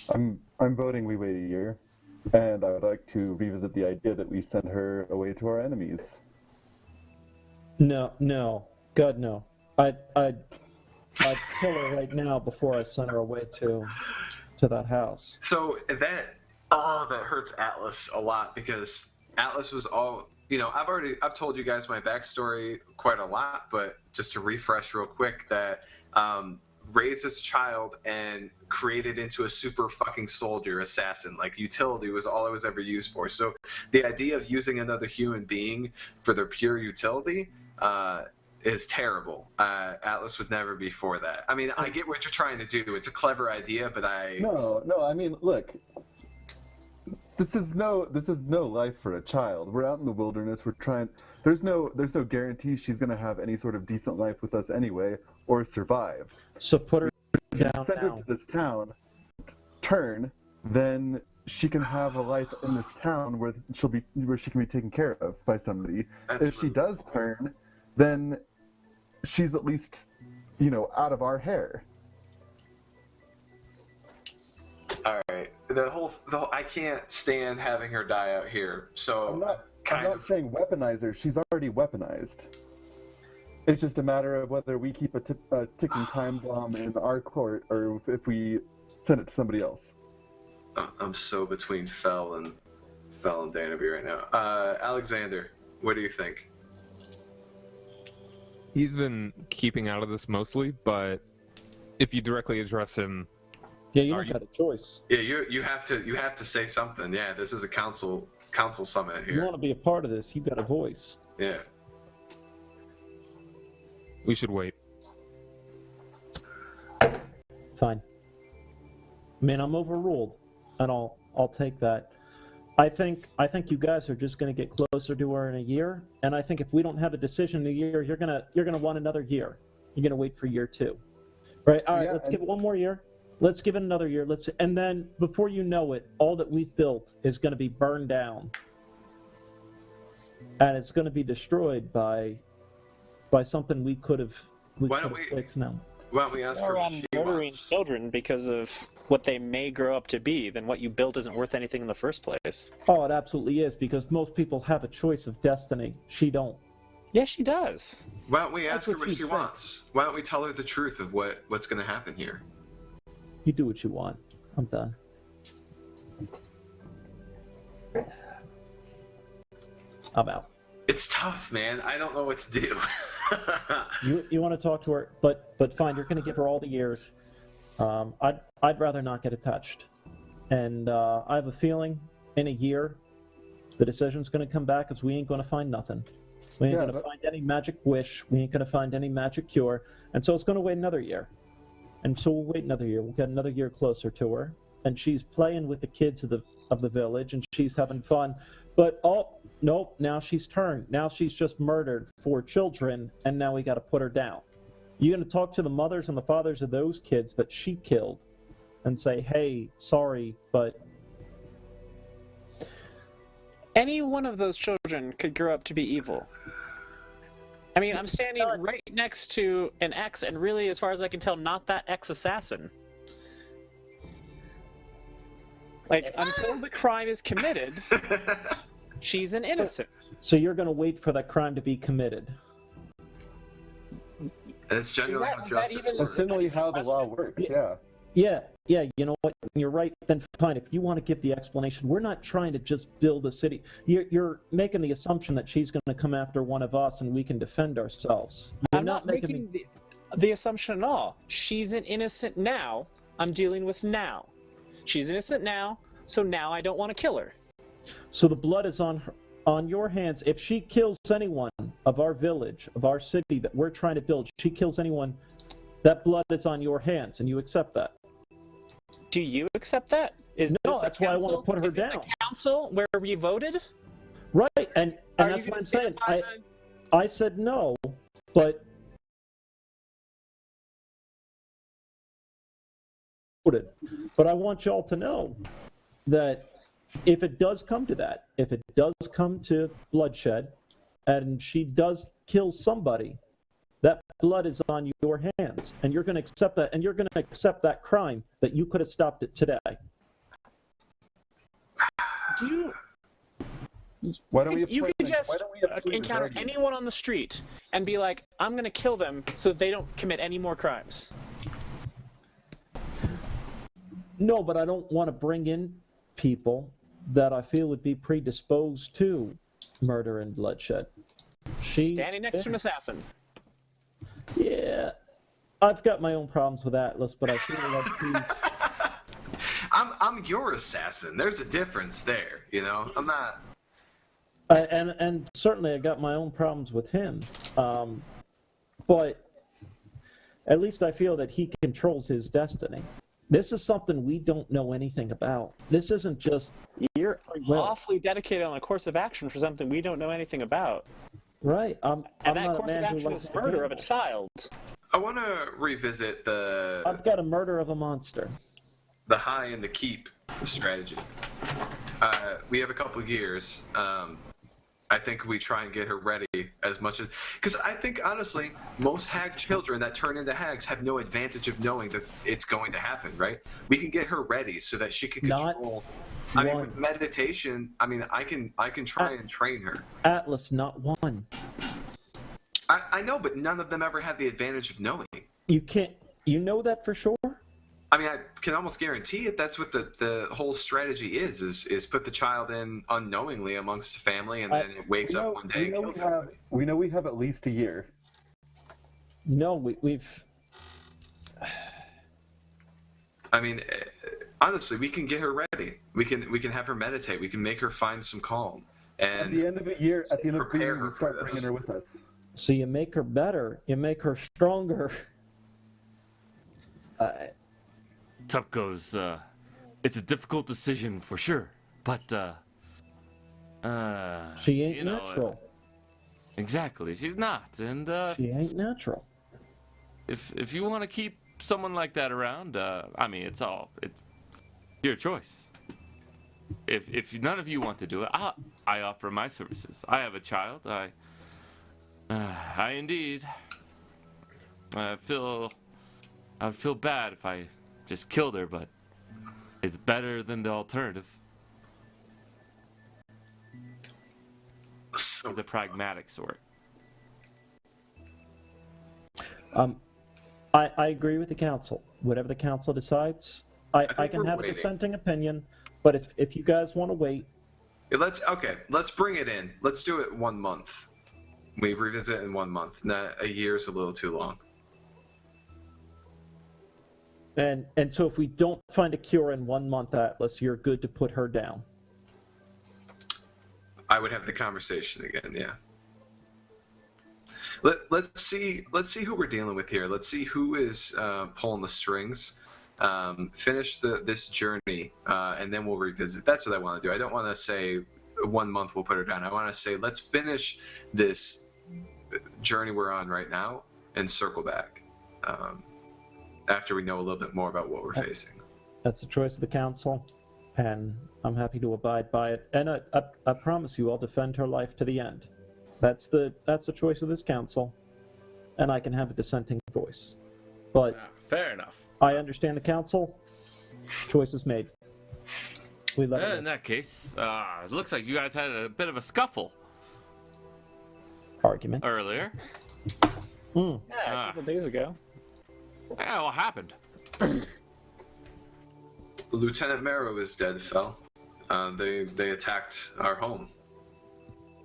I'm voting we wait a year, and I would like to revisit the idea that we send her away to our enemies. No, God no. I'd kill her right now before I send her away to that house. So that hurts Atlas a lot, because Atlas was all, I've told you guys my backstory quite a lot, but just to refresh real quick, that raised this child and created into a super fucking soldier assassin. Like, utility was all it was ever used for. So the idea of using another human being for their pure utility is terrible. Atlas would never be for that. I mean, I get what you're trying to do. It's a clever idea, but No, I mean, look. This is no life for a child. We're out in the wilderness. We're trying. There's no guarantee she's gonna have any sort of decent life with us anyway, or survive. So put her down Send her to this town, turn, then she can have a life in this town where she can be taken care of by somebody. If she does turn, then she's at least, out of our hair. All right. The whole I can't stand having her die out here. So I'm not saying weaponize her. She's already weaponized. It's just a matter of whether we keep a ticking time bomb in our court, or if we send it to somebody else. I'm so between Fell and Danaby right now. Alexander, what do you think? He's been keeping out of this mostly, but if you directly address him, yeah, you don't got a choice. Yeah, you have to say something. Yeah, this is a council summit here. You want to be a part of this, you got a voice. Yeah. we should wait. Fine. I mean, I'm overruled, and I'll take that. I think you guys are just going to get closer to her in a year, and I think if we don't have a decision in a year, you're gonna want another year. You're gonna wait for year 2, right? All right, let's give it one more year. Let's give it another year. And then before you know it, all that we've built is going to be burned down, and it's going to be destroyed by something we could have fixed now. Why don't we ask her what she murdering wants? children because of what they may grow up to be, then what you built isn't worth anything in the first place. Oh, it absolutely is, because most people have a choice of destiny. She don't. Yeah, she does. Why don't we ask her That's what what she she wants? Why don't we tell her the truth of what's going to happen here? You do what you want. I'm done. I'm out. It's tough, man. I don't know what to do. You want to talk to her, but fine. You're going to give her all the years. I'd rather not get it touched. And I have a feeling in a year the decision's going to come back as we ain't going to find nothing. We ain't going to find any magic wish. We ain't going to find any magic cure. And so it's going to wait another year. And so we'll wait another year. We'll get another year closer to her. And she's playing with the kids of the village, and she's having fun. But, oh, nope, now she's turned. Now she's just murdered 4 children, and now we got to put her down. You're going to talk to the mothers and the fathers of those kids that she killed and say, hey, sorry, but... Any one of those children could grow up to be evil. I mean, I'm standing right next to an ex, and really, as far as I can tell, not that ex-assassin. Like, until the crime is committed, she's an innocent. So you're going to wait for that crime to be committed? And it's generally how justice That's works. generally how the law works, yeah. Yeah, you know what? You're right. Then fine. If you want to give the explanation, we're not trying to just build a city. You're making the assumption that she's going to come after one of us and we can defend ourselves. I'm not making the assumption at all. She's an innocent now. I'm dealing with now. She's innocent now, so now I don't want to kill her. So the blood is on your hands. If she kills anyone of our village, of our city that we're trying to build, she kills anyone, that blood is on your hands, and you accept that. Do you accept that? No, that's why I want to put her down. Is this a council where we voted? Right, and that's what I'm saying. I said no, but I want y'all to know that if it does come to that, if it does come to bloodshed, and she does kill somebody, that blood is on your hands, and you're going to accept that, and you're going to accept that crime that you could have stopped it today. Do you? Why don't we? You appoint could an- just why don't we appoint a encounter guardian? anyone on the street and be like, "I'm gonna kill them so they don't commit any more crimes." No, but I don't want to bring in people that I feel would be predisposed to murder and bloodshed. Standing next to an assassin. Yeah, I've got my own problems with Atlas, but I feel like he's... I'm your assassin. There's a difference there, you know. I'm not. And certainly I got my own problems with him, but at least I feel that he controls his destiny. This is something we don't know anything about. This isn't just... You're awfully dedicated on a course of action for something we don't know anything about. Right. I'm And that not a course of man who action likes is to murder of a gamble. child. I want to revisit I've got a murder of a monster. the high and the keep strategy. We have a couple of years. I think we try and get her ready as much as... Because I think, honestly, most hag children that turn into hags have no advantage of knowing that it's going to happen, right? We can get her ready so that she can Not control... I mean, one. with meditation, I mean, I can try and train her. Atlas, not one. I know, but none of them ever had the advantage of knowing. You can't... You know that for sure? I mean, I can almost guarantee it. That's what the whole strategy is put the child in unknowingly amongst the family, and then it wakes up one day and kills everybody. We know we have at least a year. No, we've... I mean, honestly, we can get her ready. We can have her meditate. We can make her find some calm. And At the end of the year, we her for start this. bringing her with us. So you make her better. You make her stronger. Tup goes, it's a difficult decision for sure, but, She ain't you know, natural. Exactly, she's not, and, She ain't natural. if you want to keep someone like that around, I mean, it's your choice. If none of you want to do it, I offer my services. I have a child, I indeed, I feel bad if I just killed her, but it's better than the alternative. So, It's a pragmatic sort. I agree with the council. Whatever the council decides, I think can we're have a waiting. dissenting opinion, but if you guys want to wait, let's bring it in. Let's do it 1 month. We revisit in 1 month. A year's a little too long. and so if we don't find a cure in 1 month, Atlas, you're good to put her down. I would have the conversation again. Yeah. Let's see who we're dealing with here. Let's see who is pulling the strings. Finish this journey, and then we'll revisit. That's what I want to do. I don't want to say 1 month we'll put her down. I want to say let's finish this journey we're on right now and circle back after we know a little bit more about what we're facing. That's the choice of the council, and I'm happy to abide by it. And I promise you, I'll defend her life to the end. That's the choice of this council, and I can have a dissenting voice. But Fair enough. I understand the council. Choice is made. We let In it that case, it looks like you guys had a bit of a scuffle argument. earlier. Mm. Yeah, a couple days ago. Yeah, what happened? Lieutenant Marrow is dead, Fel. They attacked our home.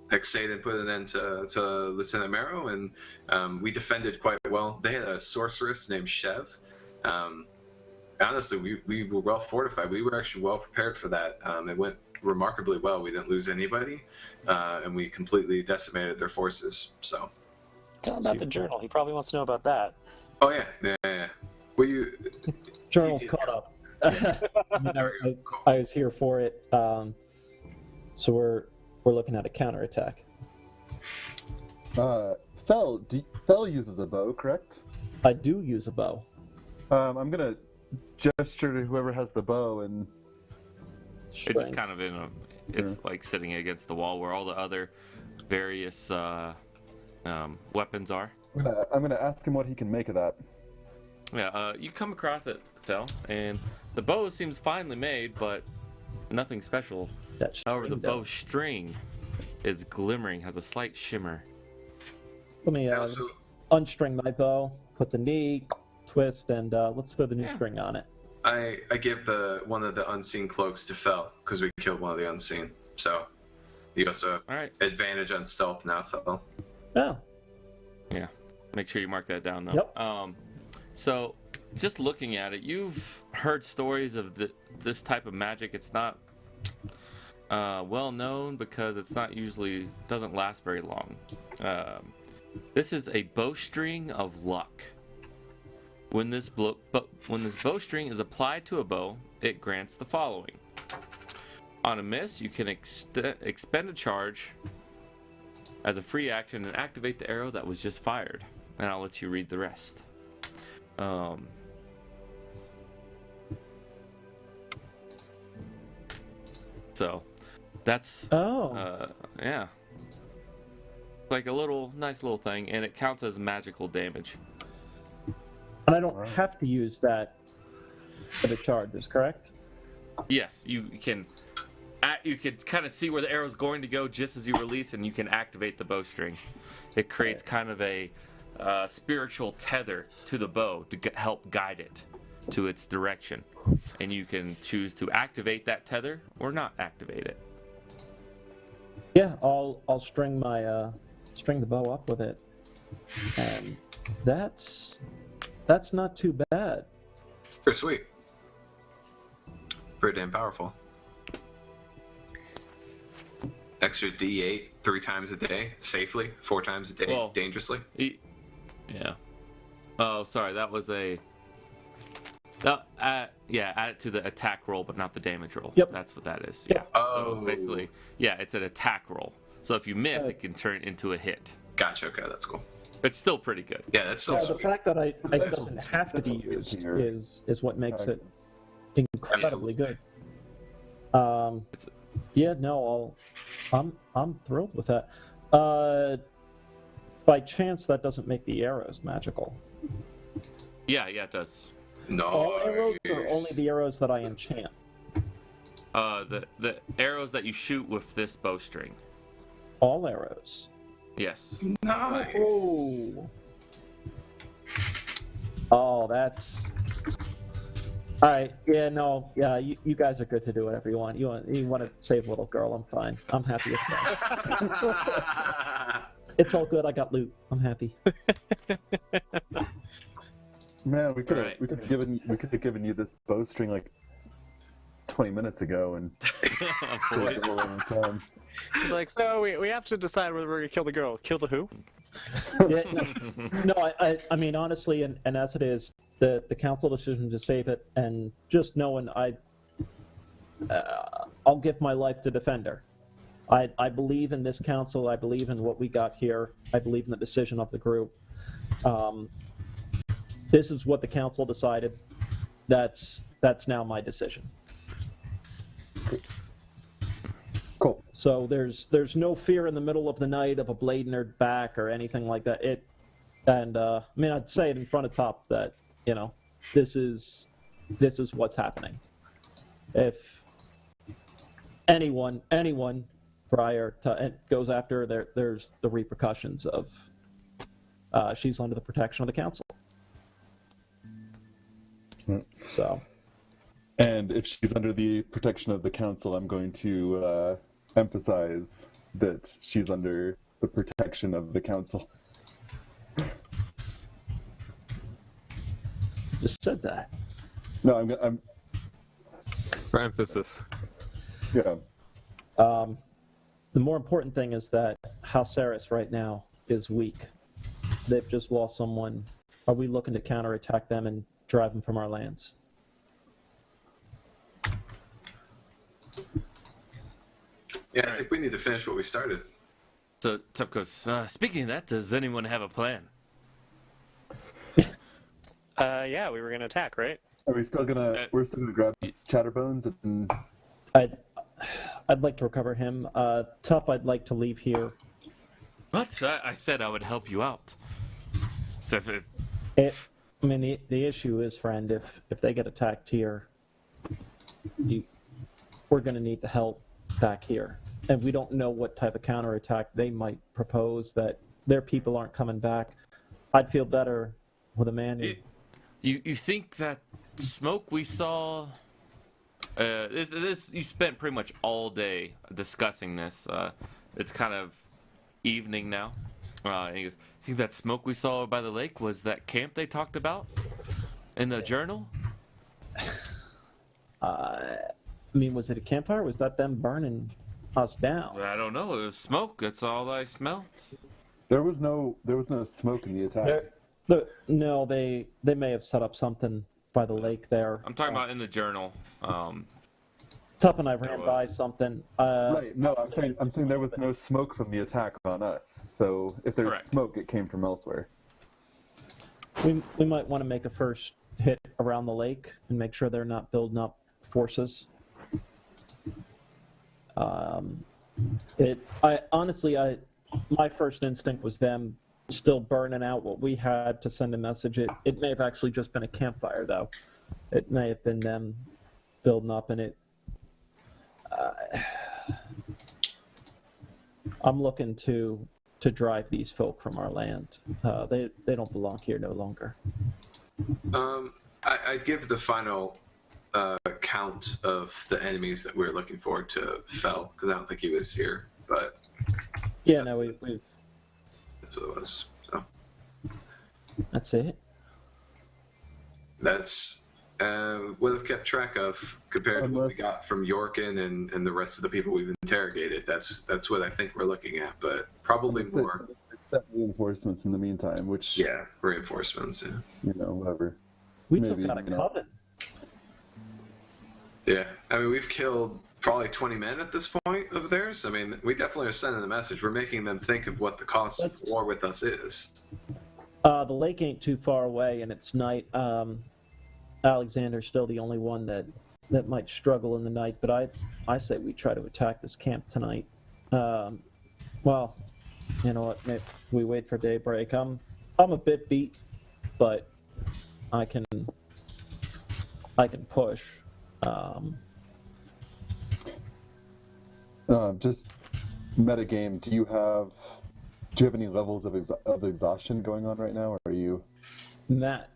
Hexaden put an end to Lieutenant Marrow, and we defended quite well. They had a sorceress named Shev. Honestly, we were well fortified. We were actually well prepared for that. It went remarkably well. We didn't lose anybody, and we completely decimated their forces. So. Tell him about the journal. He probably wants to know about that. Oh yeah. Well, you. Journal's caught up. I was here for it. So we're looking at a counterattack. Fel uses a bow, correct? I do use a bow. I'm gonna gesture to whoever has the bow, and It's just kind of it's like sitting against the wall where all the other various weapons are. I'm gonna ask him what he can make of that. Yeah, you come across it, Fel, and the bow seems finely made, but nothing special. That However, the string, though. bowstring is glimmering, has a slight shimmer. Let me I also, unstring my bow, put the knee, twist, and let's throw the new Yeah. string on it. I give one of the unseen cloaks to Fel because we killed one of the unseen. So you also have All right. advantage on stealth now, Fel. Oh, Yeah. Make sure you mark that down, though. Yep. So, just looking at it, you've heard stories of this type of magic. It's not well known because it's not usually doesn't last very long. This is a bowstring of luck. When this bowstring is applied to a bow, it grants the following. On a miss, you can expend a charge as a free action and activate the arrow that was just fired. And I'll let you read the rest. So, that's yeah, like a nice little thing, and it counts as magical damage. and I don't have to use that for the charges, correct? Yes, you can. You can kind of see where the arrow's going to go just as you release, and you can activate the bowstring. It creates kind of a spiritual tether to the bow to help guide it to its direction, and you can choose to activate that tether or not activate it. Yeah, I'll string my string the bow up with it, and that's not too bad. Pretty sweet. Pretty damn powerful. Extra D8 3 times a day, safely, 4 times a day, Well, dangerously. Yeah. Oh, sorry, that was a. Add it to the attack roll, but not the damage roll. Yep. That's what that is. Yep. Yeah. Oh. So basically, yeah, it's an attack roll. So if you miss, it can turn into a hit. Gotcha. Okay, that's cool. It's still pretty good. Yeah, that's still Yeah, the sweet. fact that it That's doesn't have to that's be what it is used here. is what makes it incredibly good. It's- Yeah, no, I'm thrilled with that. By chance, that doesn't make the arrows magical. Yeah, it does. No. All arrows or only the arrows that I enchant? The arrows that you shoot with this bowstring. All arrows. Yes. Nice. Oh, that's. All right. Yeah, no. Yeah, you guys are good to do whatever you want. You want to save little girl? I'm fine. I'm happy with that. It's all good. I got loot. I'm happy. Man, we could have Right. given you this bowstring like 20 minutes ago, and Avoid it. It's like, so we have to decide whether we're gonna kill the girl. Kill the who? Yeah, no, I mean honestly, and as it is, the council decision to save it, and just knowing I'll give my life to defend her. I believe in this council. I believe in what we got here. I believe in the decision of the group. This is what the council decided. That's now my decision. Cool. So there's no fear in the middle of the night of a blade in her back or anything like that. I mean, I'd say it in front of Top that this is what's happening. If anyone prior to goes after her, there's the repercussions of she's under the protection of the council. So. And if she's under the protection of the council, I'm going to emphasize that she's under the protection of the council. Just said that. No, I'm For emphasis. yeah. The more important thing is that House Saris right now is weak. They've just lost someone. Are we looking to counterattack them and drive them from our lands? Yeah, I think we need to finish what we started. So Tup goes, speaking of that, does anyone have a plan? Yeah, we were gonna attack, right? Are we still gonna? We're still gonna grab Chatterbones and. I'd like to recover him. Tup, I'd like to leave here. What? I said I would help you out. So I mean, the issue is, friend, if they get attacked here, we're going to need the help. back here, and we don't know what type of counterattack they might propose. That their people aren't coming back. I'd feel better with a man who. You think that smoke we saw? You spent pretty much all day discussing this. It's kind of evening now. And he goes, "You think that smoke we saw by the lake was that camp they talked about in the journal?" I mean, was it a campfire? Was that them burning us down? I don't know. It was smoke. That's all I smelled. There was no smoke in the attack. No, they may have set up something by the lake there. I'm talking about in the journal. Tup and I ran by something. Right. No, I'm saying there was no smoke from the attack on us. So if there's Correct. smoke, it came from elsewhere. We might want to make a first hit around the lake and make sure they're not building up forces. My first instinct was them still burning out what we had to send a message. It may have actually just been a campfire, though. It may have been them building up, and it. I'm looking to drive these folk from our land. They don't belong here no longer. I'd give the final count of the enemies that we're looking for to Fell, because I don't think he was here, but Yeah, no, we've. that's what it was. So That's it. that's what I've kept track of compared to what we got from Yorkin and the rest of the people we've interrogated. That's what I think we're looking at, but probably more. Except reinforcements in the meantime, which Reinforcements. whatever. We Maybe, took out a coven. Yeah, I mean, we've killed probably 20 men at this point of theirs. I mean, we definitely are sending the message. We're making them think of what the cost of war with us is. The lake ain't too far away, and it's night. Alexander's still the only one that might struggle in the night, but I say we try to attack this camp tonight. Well, you know what? Maybe we wait for daybreak. I'm a bit beat, but I can push. Just metagame. Do you have any levels of exhaustion going on right now, or are you? That.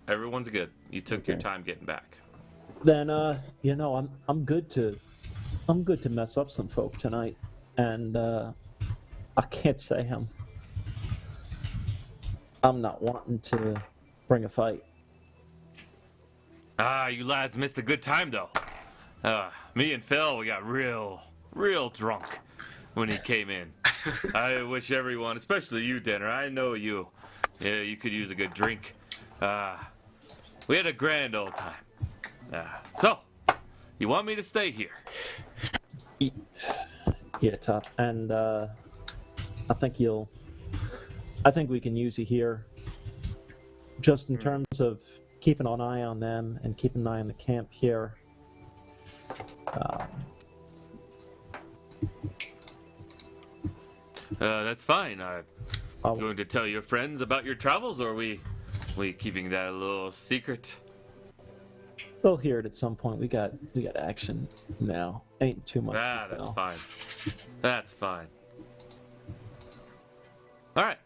Everyone's good. You took your time getting back. Then I'm good to mess up some folk tonight, and I can't say I'm not wanting to bring a fight. You lads missed a good time though. Me and Phil, we got real drunk when he came in. I wish everyone, especially you, Denner, I know you. Yeah, you could use a good drink. We had a grand old time. So, you want me to stay here? Yeah, Tup, and I think we can use you here, just in terms of keeping an eye on them and keeping an eye on the camp here. That's fine. I'm going to tell your friends about your travels, or are we keeping that a little secret? They'll hear it at some point. We got action now. Ain't too much. That's fine. That's fine. All right.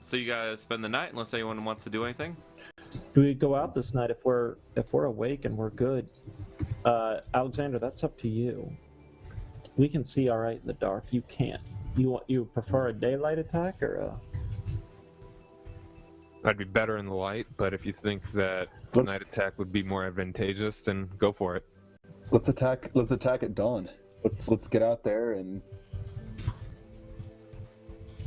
So you guys spend the night, unless anyone wants to do anything. Do we go out this night if we're awake and we're good? Alexander, that's up to you. We can see all right in the dark. You can't. You prefer a daylight attack or a? I'd be better in the light, but if you think that a night attack would be more advantageous, then go for it. Let's attack at dawn. Let's get out there and.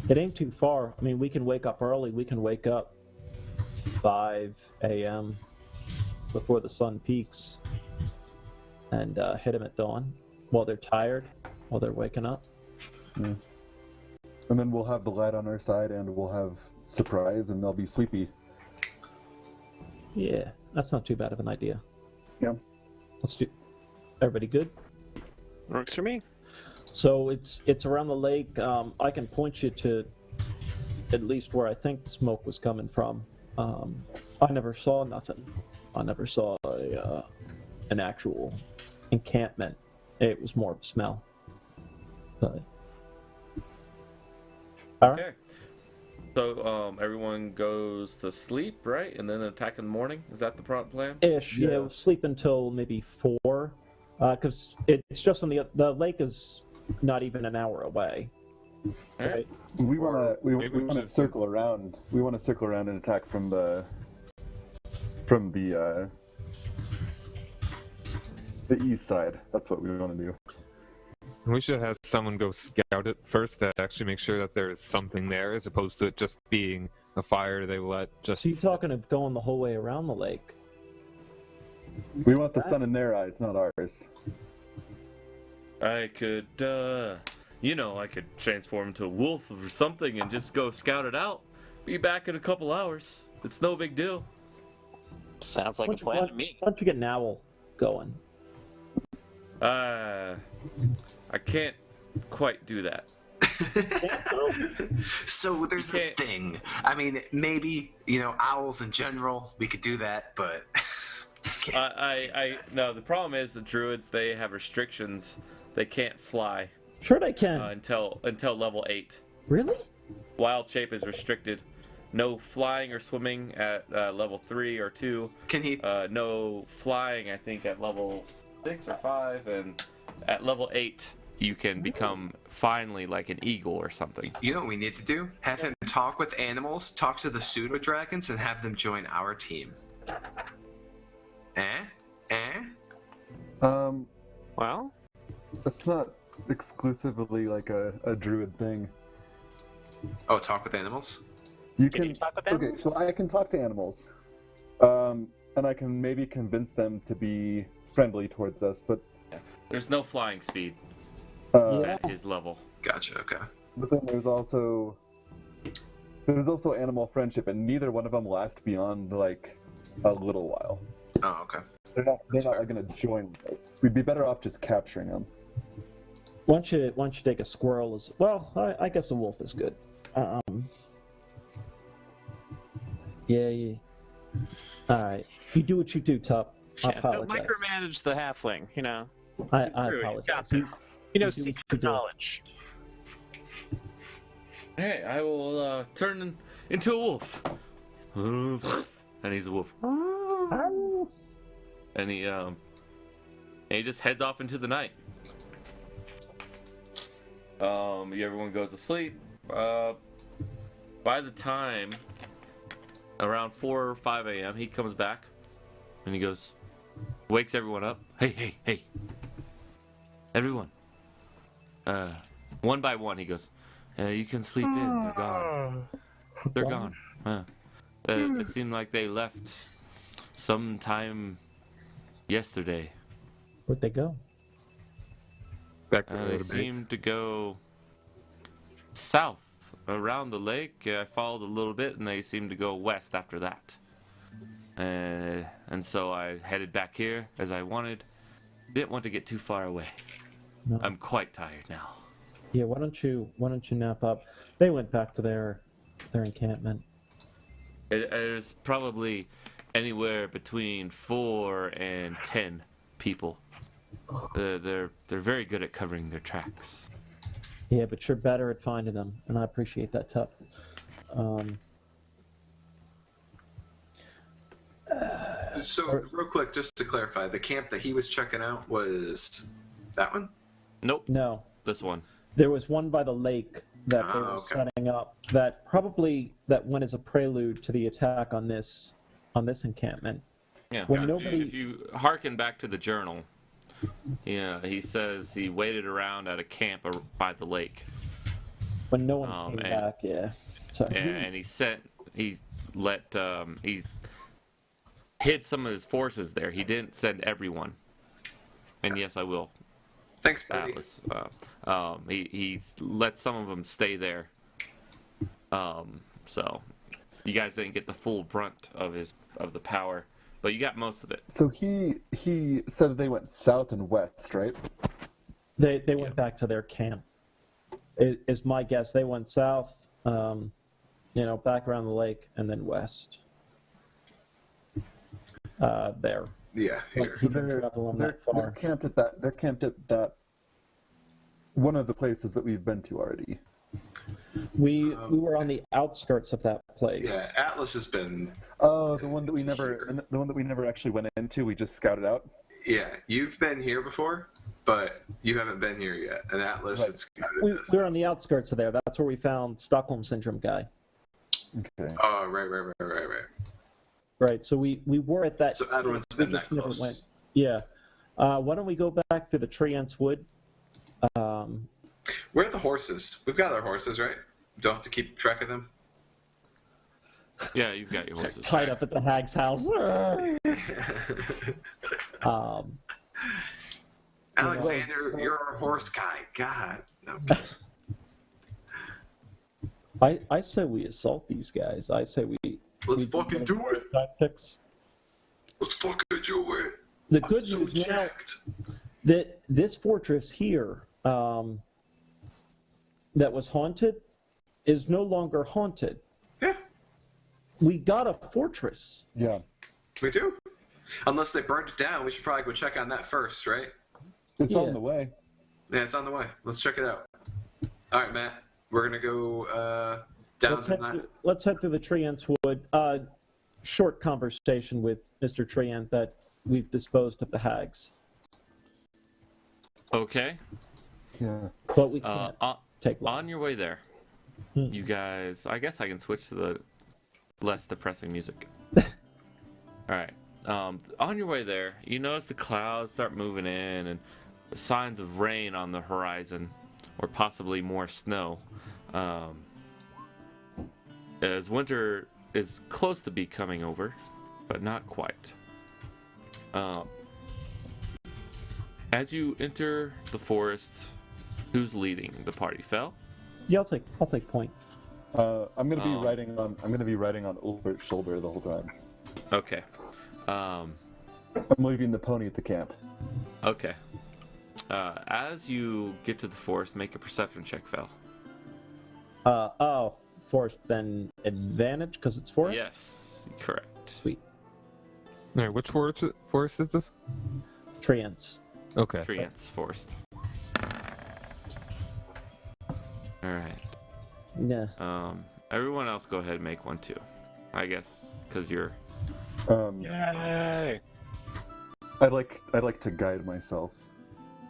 It ain't too far. I mean, we can wake up early. We can wake up 5 a.m. before the sun peaks and hit them at dawn while they're tired, while they're waking up. Yeah. And then we'll have the light on our side, and we'll have surprise, and they'll be sleepy. Yeah, that's not too bad of an idea. Yeah. Let's do. Everybody good? Works for me. So it's around the lake. I can point you to at least where I think the smoke was coming from. I never saw nothing. I never saw an actual encampment it was more of a smell. But Okay. So everyone goes to sleep, right, and then attack in the morning. Is that the plan? ish, yeah. We'll sleep until maybe 4, because it's just on the lake is not even an hour away. All right. We want maybe we to should- circle around. We want to circle around and attack from the east side. That's what we want to do. We should have someone go scout it first to actually make sure that there is something there, as opposed to it just being a fire they let just. So you're talking of going the whole way around the lake? We want the sun in their eyes, not ours. I could, I could transform into a wolf or something and just go scout it out. Be back in a couple hours. It's no big deal. Sounds like a plan to me. Why don't you get an owl going? I can't quite do that. So there's this thing. I mean, maybe, owls in general, we could do that, but... No, the problem is the druids, they have restrictions. They can't fly Sure they can. until level 8. Really? Wild shape is restricted. No flying or swimming at level 3 or 2. Can he... No flying, I think, at level 6 or 5, and at level 8 you can become finally like an eagle or something. You know what we need to do? Have him talk with animals, talk to the pseudo-dragons, and have them join our team. Well, That's not exclusively like a druid thing. Oh, talk with animals? You Can you talk with animals? Okay, so I can talk to animals, and I can maybe convince them to be friendly towards us. But There's no flying speed Yeah. at his level. Gotcha, okay. but then there's also animal friendship, and neither one of them last beyond like a little while. Oh, okay. They're not fair. going to join us. We'd be better off just capturing them. Once you take a squirrel as well, I guess a wolf is good. Yeah. All right, you do what you do, Tup. I yeah, don't apologize. micromanage the halfling, I True, he's apologize. got You- this. you do Secret what you do. knowledge. Hey, I will turn into a wolf. And he's a wolf. And he just heads off into the night. Everyone goes to sleep. By the time around 4 or 5 a.m., he comes back and he goes, wakes everyone up. Hey, everyone. One by one, he goes, you can sleep in. They're gone. They're gone. It seemed like they left sometime yesterday. Where'd they go? Back to They the base. seemed to go south around the lake. I followed a little bit, and they seemed to go west after that. And so I headed back here as I wanted. Didn't want to get too far away. No. I'm quite tired now. Yeah, why don't you nap up? They went back to their encampment. There's probably anywhere between 4 and 10 people. They're very good at covering their tracks. Yeah, but you're better at finding them, and I appreciate that, Tup. So, real quick, just to clarify, the camp that he was checking out was that one? Nope, No, this one. there was one by the lake that they were okay. setting up that went as a prelude to the attack on this encampment. Yeah. When nobody- If you harken back to the journal, he says he waited around at a camp by the lake, When no one came and- back, yeah. So and he hid some of his forces there. He didn't send everyone. And yes, I will. Thanks, buddy. Atlas. He let some of them stay there. So you guys didn't get the full brunt of the power, but you got most of it. So he said that they went south and west, right? they went back to their camp. Is my guess. They went south, back around the lake, and then west. There. Yeah, Like, here. you can travel them that They're far. camped at that. They're camped at that. One of the places that we've been to already. We were on the outskirts of that place. Yeah, Atlas has been. Oh, the one that we to never, here. the one that we never actually went into. We just scouted out. Yeah, you've been here before, but you haven't been here yet. And Atlas, Right. it's got We were on the outskirts of there. That's where we found Stockholm Syndrome guy. Okay. Oh, right. Right, so we were at that. So everyone's we been just that never close. went. Yeah. Why don't we go back through the Treants Wood? Where are the horses? We've got our horses, right? Don't have to keep track of them. Yeah, you've got your horses. Tied up at the hag's house. Alexander, you're our horse guy. God. No. I say we assault these guys. I say Let's we fucking do it. tactics. Let's fucking do it. The I'm good so news now jacked. that this fortress here, that was haunted, is no longer haunted. Yeah, We got a fortress. Yeah. we do. Unless they burned it down, we should probably go check on that first, right? It's Yeah. on the way. Yeah, it's on the way. Let's check it out. All right, Matt. We're gonna go down Let's to head, night. let's head through the Treants Wood. Short conversation with Mr. Treant that we've disposed of the hags, Okay. Yeah. but we can't take long. On your way there, Hmm. you guys. I guess I can switch to the less depressing music. All right. On your way there, you notice the clouds start moving in and signs of rain on the horizon, or possibly more snow. As winter is close to be coming over, but not quite. As you enter the forest, who's leading the party? Fel? Yeah, I'll take point. I'm gonna be Oh. riding on. I'm gonna be riding on Ulbert's shoulder the whole time. Okay. I'm leaving the pony at the camp. Okay. As you get to the forest, make a perception check, Fel. Forest then advantage because it's forest. Yes, correct. Sweet. All right, which forest is this? Treants. Okay. Treants forest. All right. Yeah. Everyone else, go ahead and make one too. I guess because you're. Yay! I like to guide myself.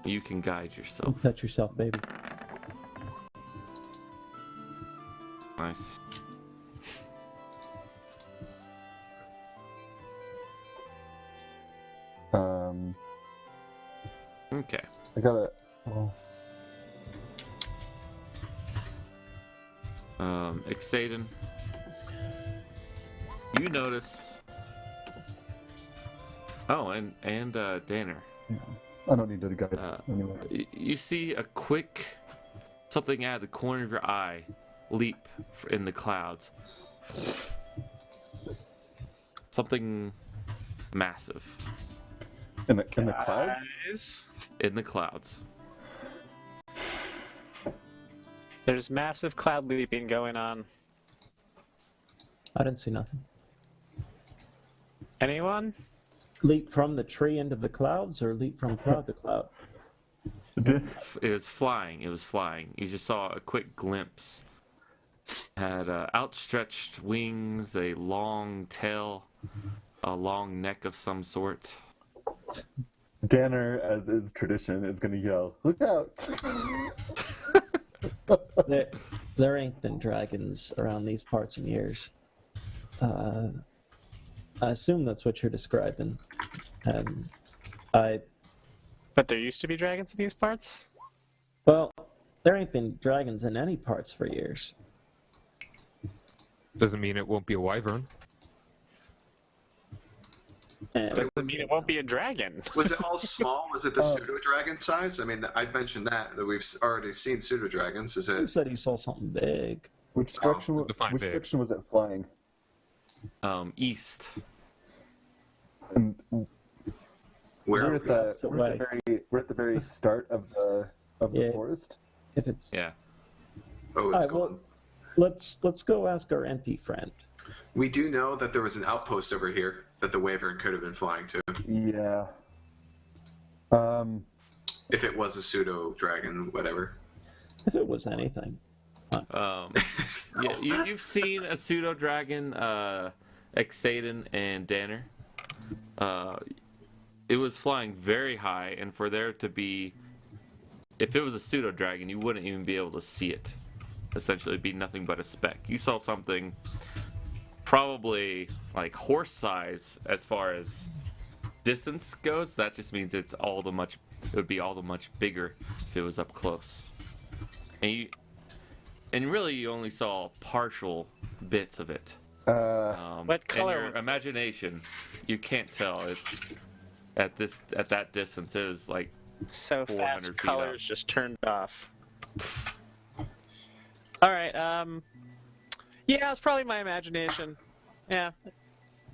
You can guide yourself. Touch yourself, baby. Nice. Okay. I gotta. Oh. Ixaden, you notice. Oh, and Danner. Yeah. I don't need to guide anyway. You see a quick something out of the corner of your eye leap in the clouds. Something massive In the clouds? Guys, in the clouds. there's massive cloud leaping going on. I didn't see nothing. Anyone? Leap from the tree into the clouds, or leap from cloud to cloud? It was flying. It was flying. You just saw a quick glimpse. Had outstretched wings, a long tail, a long neck of some sort. Danner, as is tradition, is gonna yell, "Look out!" There ain't been dragons around these parts in years. I assume that's what you're describing. And But there used to be dragons in these parts? well, there ain't been dragons in any parts for years. Doesn't mean it won't be a wyvern. And Doesn't mean it won't be a dragon. Was it all small? Was it the pseudo dragon size? I mean, I mentioned that we've already seen pseudo dragons. Is he it? said he saw something big. Which direction? define Which big. direction was it flying? East. And Where? we're are at we? we're at the very start of the Yeah. forest. If it's Yeah. Oh, it's Alright, going. well, let's go ask our empty friend. We do know that there was an outpost over here that the Wyvern could have been flying to. Yeah. If it was a pseudo dragon, whatever. If it was anything. Yeah, you've seen a pseudo dragon, Exaden and Danner. It was flying very high, and for there to be, if it was a pseudo dragon, you wouldn't even be able to see it. Essentially, it'd be nothing but a speck. You saw something probably like horse size as far as distance goes. That just means it would be all the much bigger if it was up close. And really, you only saw partial bits of it. What color In your was it? imagination, you can't tell. It's at that distance. It was like So 400 fast, feet colors up. just turned off. All right. Yeah, it's probably my imagination. Yeah,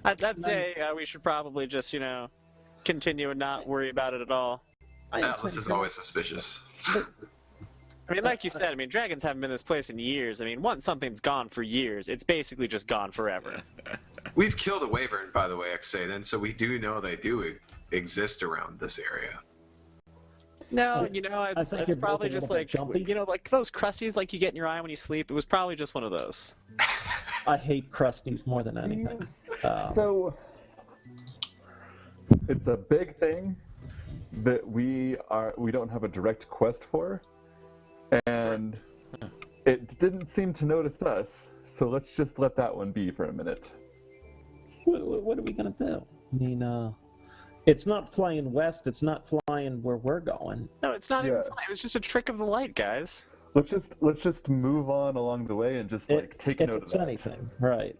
I'd say we should probably just continue and not worry about it at all. Atlas is always suspicious. I mean, like you said, dragons haven't been in this place in years. Once something's gone for years, it's basically just gone forever. We've killed a Wyvern, by the way, Exaden, so we do know they do exist around this area. No, I it's think you're both probably a just little bit like, jumpy. like those crusties like you get in your eye when you sleep. It was probably just one of those. I hate crusties more than anything. So it's a big thing that we don't have a direct quest for, and it didn't seem to notice us. So let's just let that one be for a minute. What are we gonna do? It's not flying west. It's not flying where we're going. No, it's not even Yeah. funny. It was just a trick of the light, guys. Let's just move on along the way and just take if note it's of that. anything, right?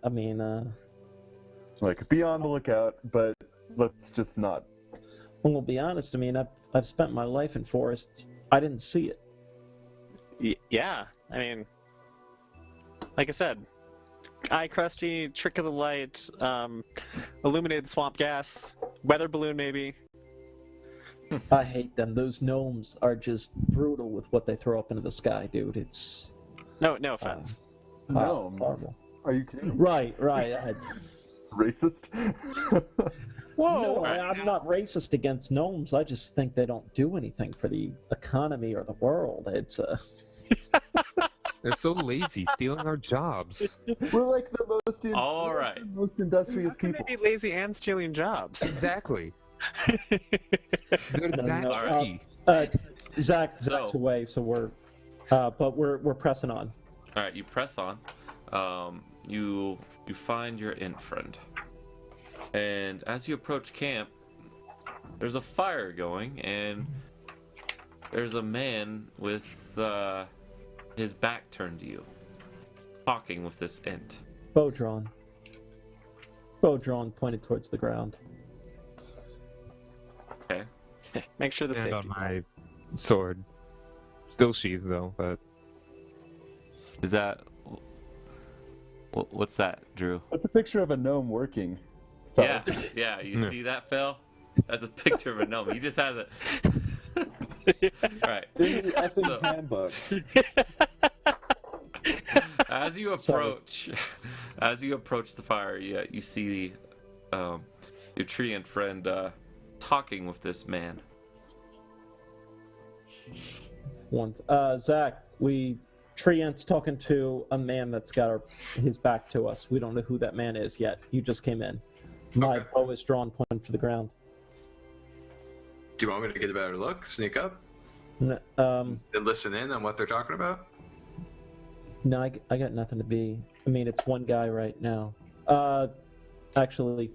Be on the lookout, but let's just not. We'll be honest. I've spent my life in forests. I didn't see it. Yeah, like I said, eye crusty, trick of the light, illuminated swamp gas, weather balloon maybe. I hate them. Those gnomes are just brutal with what they throw up into the sky, dude. It's No offense. No, horrible. are you kidding? Right. Racist. Whoa! No, I'm not racist against gnomes. I just think they don't do anything for the economy or the world. It's They're so lazy, stealing our jobs. We're like the All right. most industrious How can people. they be lazy and stealing jobs? Exactly. They're that no, cheap. Zach's So- away, so we're pressing on. All right, you press on. You find your int friend, and as you approach camp, there's a fire going, and there's a man with his back turned to you, talking with this int. Bow drawn. Bow drawn, pointed towards the ground. Okay. Make sure the And on safety. my sword. Still sheathed though, but Is that what's that, Drew? That's a picture of a gnome working. fella. Yeah. You see that, Phil? That's a picture of a gnome. He just has it. All right. In the effing So- handbook. As you approach the fire, you see your tree and friend talking with this man. Zach, Treant's talking to a man that's got his back to us. We don't know who that man is yet. You just came in. My Okay. bow is drawn, pointed for the ground. Do you want me to get a better look, sneak up, No, and listen in on what they're talking about? no, I got nothing to be. It's one guy right now. Actually,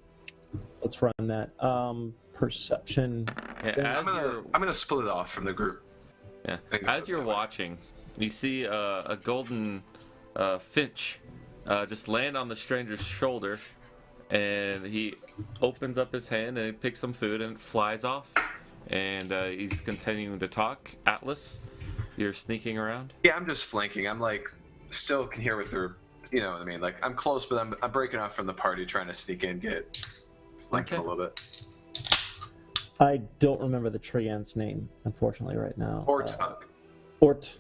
let's run that. Perception. Yeah, I'm gonna split it off from the group. Yeah. I can As go you're that way. watching, you see a golden finch just land on the stranger's shoulder, and he opens up his hand and he picks some food and it flies off. And he's continuing to talk. Atlas, you're sneaking around. Yeah, I'm just flanking. I'm like, still can hear what they're, you know what I mean? Like, I'm close, but I'm breaking off from the party, trying to sneak in, flanking Okay. a little bit. I don't remember the Treant's name, unfortunately, right now. Or tuck. Ort.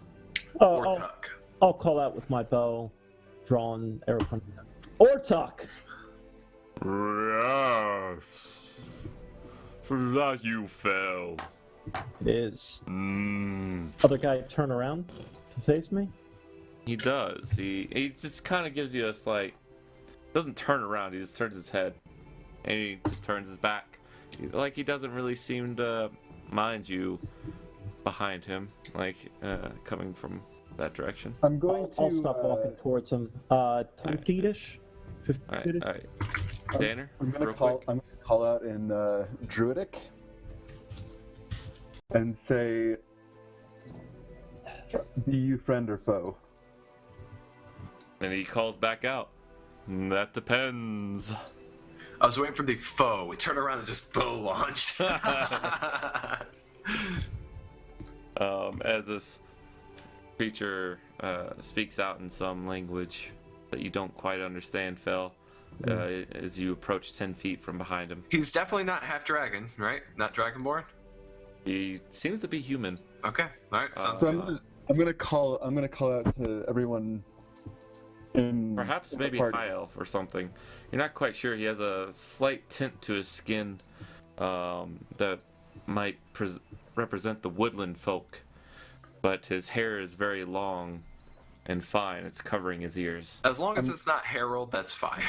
Or Oh, tuck. I'll call out with my bow, drawn, arrow pointing. Ortuck! Yes. For that you fell. It is. Mm. Other guy turn around to face me? He does. He just kind of gives you a slight... Doesn't turn around, he just turns his head. And he just turns his back. Like he doesn't really seem to mind you behind him. Like, coming from that direction. I'm going I'll to. stop walking towards him. 10 feet-ish? 15 Alright, feet-ish? alright. Danner, I'm gonna real call. quick. I'm gonna call out in Druidic and say, "Be you friend or foe?" And he calls back out. That depends. I was waiting for the foe. We turn around and just bow launch. As this creature speaks out in some language that you don't quite understand, Fel, as you approach 10 feet from behind him. He's definitely not half dragon, right? Not dragonborn? He seems to be human. Okay. Alright, sounds So good. I'm gonna call out to everyone in Perhaps the maybe party. high elf or something. You're not quite sure. He has a slight tint to his skin that might represent the woodland folk, but his hair is very long and fine. It's covering his ears. As long as it's not Harold, that's fine.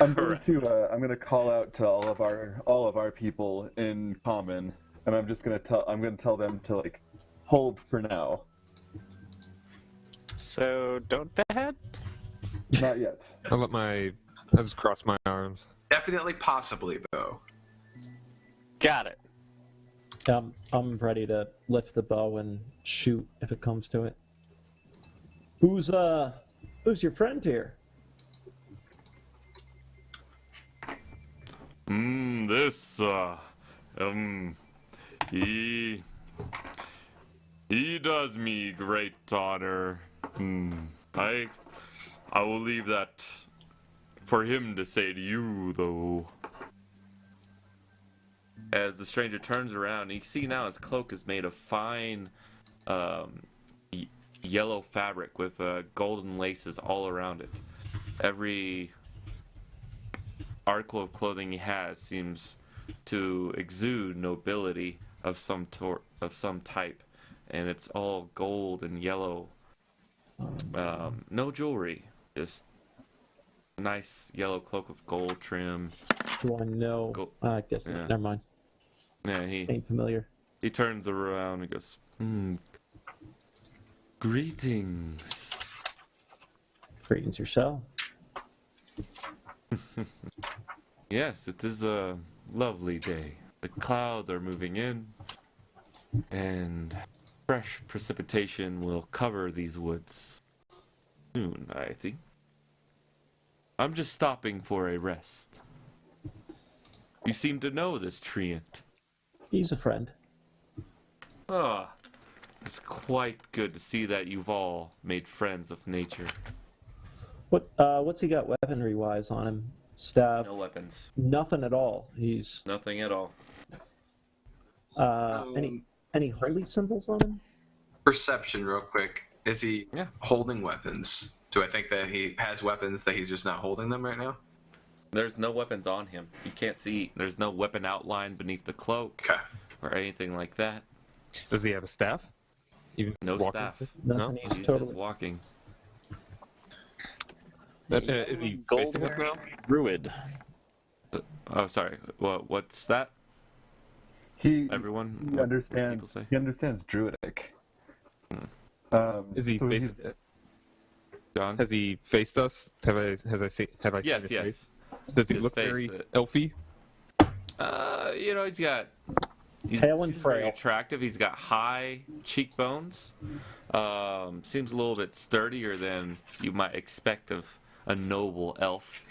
I'm Correct. I'm gonna call out to all of our people in common, and I'm gonna tell them to like hold for now. So don't behead? Not yet. I just cross my arms. Definitely possibly, though. Got it. I'm ready to lift the bow and shoot if it comes to it. Who's your friend here? This, he does me great honor. I will leave that for him to say to you, though. As the stranger turns around, you see now his cloak is made of fine, yellow fabric with golden laces all around it. Every article of clothing he has seems to exude nobility of some type, and it's all gold and yellow. No jewelry, just a nice yellow cloak with gold trim. Do I know? I guess Yeah. never mind. Yeah, he Ain't familiar. turns around and goes, greetings. Greetings yourself. Yes, it is a lovely day. The clouds are moving in, and fresh precipitation will cover these woods soon, I think. I'm just stopping for a rest. You seem to know this treant. He's a friend. Ah, it's quite good to see that you've all made friends with nature. What's he got weaponry wise on him? Staff? No weapons. Nothing at all. He's Nothing at all. any holy symbols on him? Perception, real quick. Is he Yeah. holding weapons? Do I think that he has weapons that he's just not holding them right now? There's no weapons on him. You can't see. There's no weapon outline beneath the cloak Okay. or anything like that. Does he have a staff? Even No walking staff. stick? Nothing. No. He's He's totally. just walking. Is he facing us now? Druid. Oh, sorry. What's that? Everyone? He What people understands. say? He understands Druidic. Is he so facing? John? Has he faced us? Have I seen Yes, his yes. face? Does he His look face, very elfy? He's Pale and seems very frail. attractive. He's got high cheekbones. Seems a little bit sturdier than you might expect of a noble elf.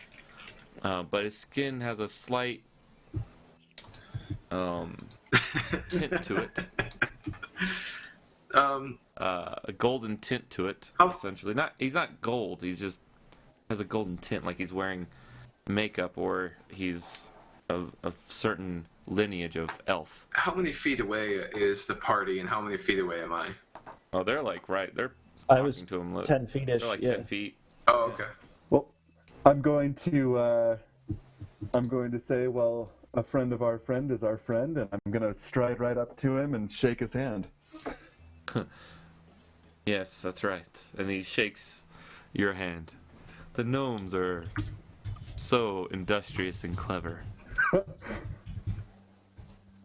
But his skin has a slight tint to it. A golden tint to it, essentially. He's not gold. He's just has a golden tint, like he's wearing makeup or he's of a certain lineage of elf. How many feet away is the party, and how many feet away am I? Oh, they're like right. They're I talking was to him. 10 feet-ish. They're like yeah. 10 feet. Oh, okay. Well, I'm going to say, well, a friend of our friend is our friend, and I'm going to stride right up to him and shake his hand. Yes, that's right. And he shakes your hand. The gnomes are so industrious and clever.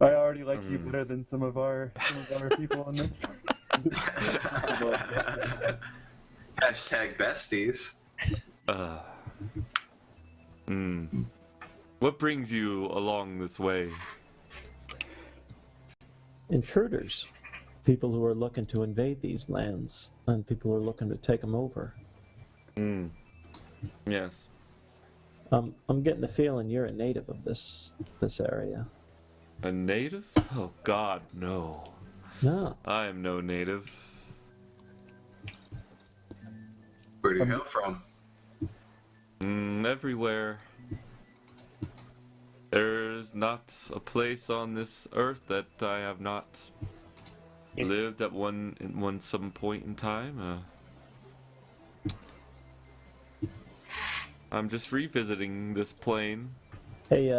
I already like you better than some of our people in this. Hashtag besties. What brings you along this way? Intruders. People who are looking to invade these lands, and people who are looking to take them over. Yes. I'm getting the feeling you're a native of this area. A native? Oh God, no. No. I am no native. Where do you hail from? Everywhere. There's not a place on this earth that I have not lived at some point in time. I'm just revisiting this plane. Hey,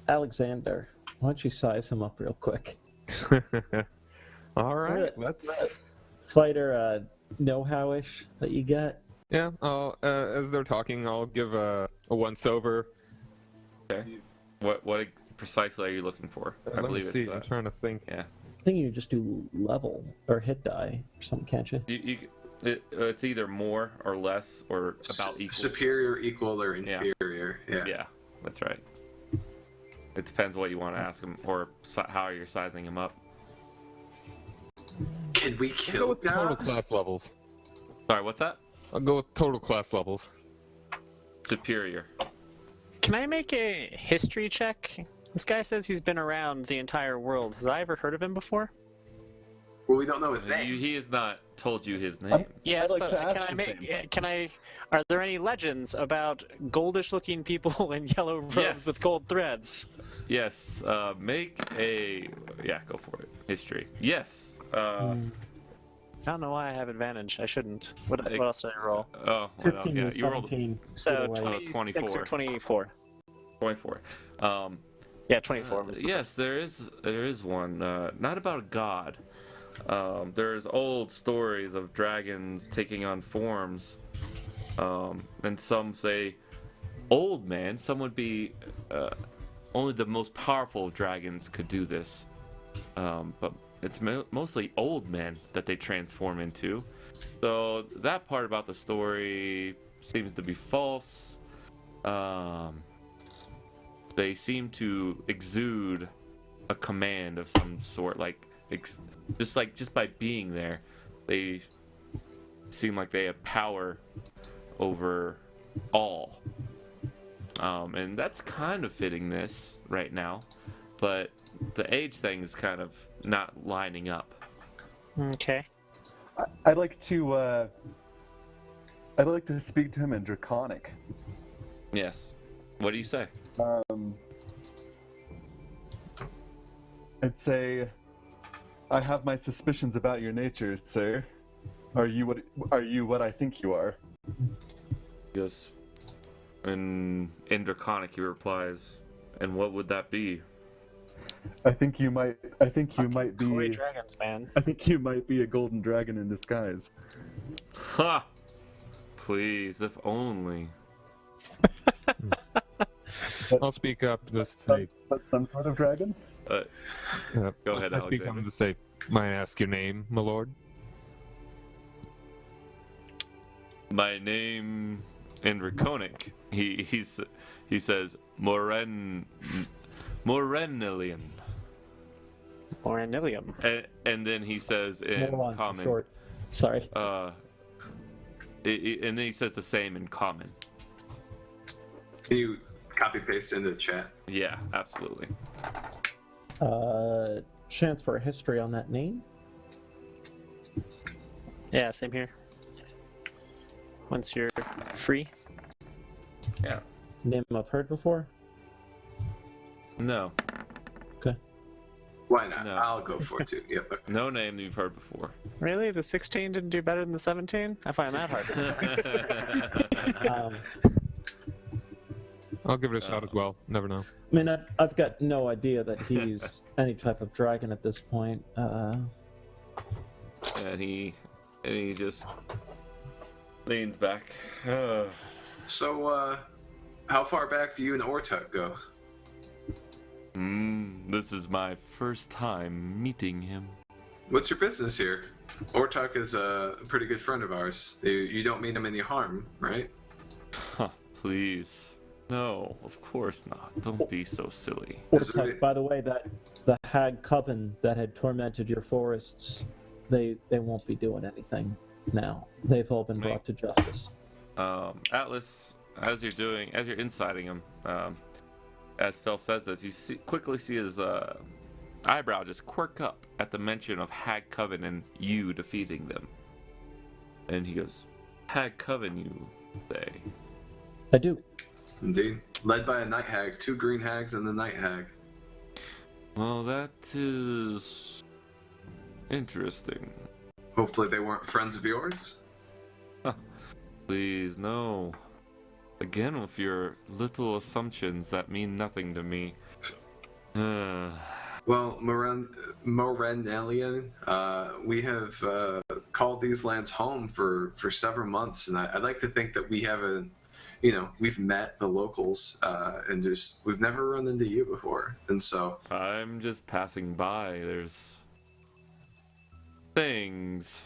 Alexander, why don't you size him up real quick? All right, let's. Fighter know-how-ish that you got? Yeah, as they're talking, I'll give a once-over. Okay. What precisely are you looking for? I Let me believe see. it's I'm trying to think. yeah. I think you just do level or hit die or something, can't you? It's either more or less or about equal. Superior, equal, or inferior. Yeah. Yeah, that's right. It depends what you want to ask him or how you're sizing him up. Can we I'll kill go with total God? class levels. Sorry, what's that? I'll go with total class levels. Superior. Can I make a history check? This guy says he's been around the entire world. Has I ever heard of him before? Well, we don't know his name. He has not told you his name. Yes, I'd like but to ask can I his make? name. Can I? Are there any legends about goldish-looking people in yellow robes Yes. with gold threads? Yes. Make a go for it. History. Yes. I don't know why I have advantage. I shouldn't. What else did I roll? Oh, well, 15 yeah. and You rolled 17. So either way. 26 or 24. 24. Yeah, 24. Was the Yes, there is one. Not about a god. There's old stories of dragons taking on forms, and some say old man. Some would be only the most powerful of dragons could do this, but it's mostly old men that they transform into. So that part about the story seems to be false. They seem to exude a command of some sort, just by being there, they seem like they have power over all. And that's kind of fitting this right now, but the age thing is kind of not lining up. Okay. I'd like to speak to him in Draconic. Yes. What do you say? I'd say, I have my suspicions about your nature, sir. Are you what I think you are? Yes. And in Draconic he replies, and what would that be? I think you might be. Toy dragons, man. I think you might be a golden dragon in disguise. Ha! Please, if only. I'll speak up just to say. But some sort of dragon? Go ahead, I speak up Alexander. to say, may I ask your name, my lord? My name in Draconic, he says Morenilian. Moranilium. And then he says in Moron for common. short. Sorry. And then he says the same in common. Can you copy paste into the chat? Yeah, absolutely. Chance for a history on that name? Yeah, same here. Once you're free. Yeah. Name I've heard before? No. Okay. Why not? No. I'll go for it too. Yep. Okay. No name you've heard before. Really? The 16 didn't do better than the 17? I find that hard to I'll give it a shot as well. Never know. I mean, I've got no idea that he's any type of dragon at this point. And he just leans back. So, how far back do you and Ortut go? This is my first time meeting him. What's your business here? Ortuk is a pretty good friend of ours. You don't mean him any harm, right? Please. No, of course not. Don't be so silly. Ortut, by the way, that the hag coven that had tormented your forests, they won't be doing anything now. They've all been brought to justice. Atlas, as you're inciting him, as Fel says this, you quickly see his eyebrow just quirk up at the mention of Hag Coven and you defeating them. And he goes, Hag Coven, you say? I do. Indeed. Led by a night hag, 2 green hags and the night hag. Well, that is interesting. Hopefully they weren't friends of yours? Please, no. Again with your little assumptions that mean nothing to me. Well, Morenelian, we have called these lands home for several months, and I'd like to think that we haven't, we've met the locals, and we've never run into you before, and so... I'm just passing by. There's things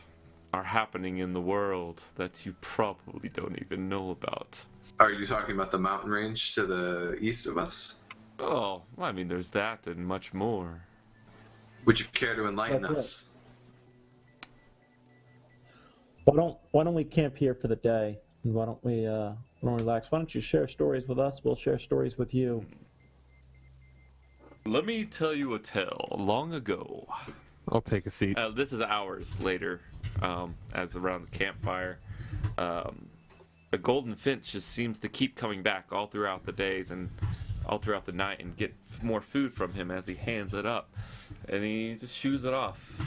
are happening in the world that you probably don't even know about. Are you talking about the mountain range to the east of us? Oh, I mean, there's that and much more. Would you care to enlighten us? Why don't we camp here for the day, and why don't we relax? Why don't you share stories with us? We'll share stories with you. Let me tell you a tale. Long ago, I'll take a seat. this is hours later, as around the campfire. The golden finch just seems to keep coming back all throughout the days and all throughout the night and get more food from him as he hands it up. And he just shoos it off.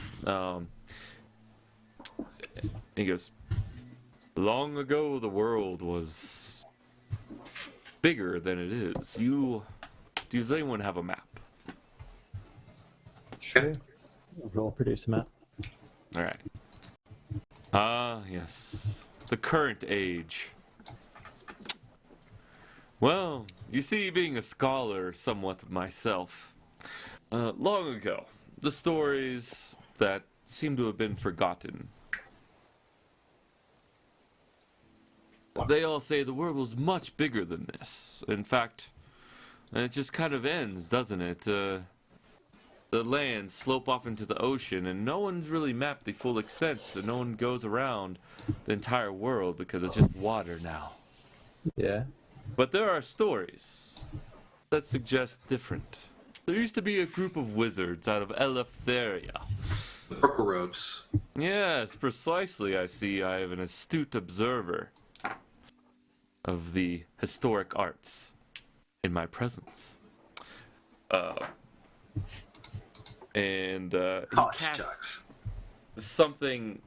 He goes, long ago the world was bigger than it is. Does anyone have a map? Sure. We'll produce a map. Alright. Yes. The current age. Well, you see, being a scholar somewhat of myself, long ago, the stories that seem to have been forgotten, they all say the world was much bigger than this. In fact, it just kind of ends, doesn't it? The lands slope off into the ocean, and no one's really mapped the full extent, so no one goes around the entire world because it's just water now. Yeah. But there are stories that suggest different. There used to be a group of wizards out of Eleftheria. The purple robes. Yes, precisely. I see I have an astute observer of the historic arts in my presence. And he casts something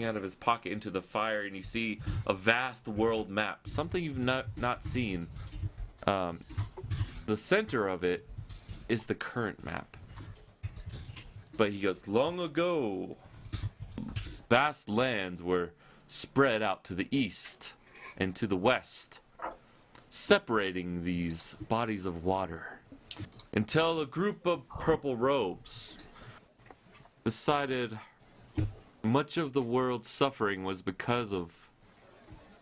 out of his pocket into the fire, and you see a vast world map, something you've not seen. The center of it is the current map. But he goes, long ago, vast lands were spread out to the east and to the west, separating these bodies of water, until a group of purple robes decided much of the world's suffering was because of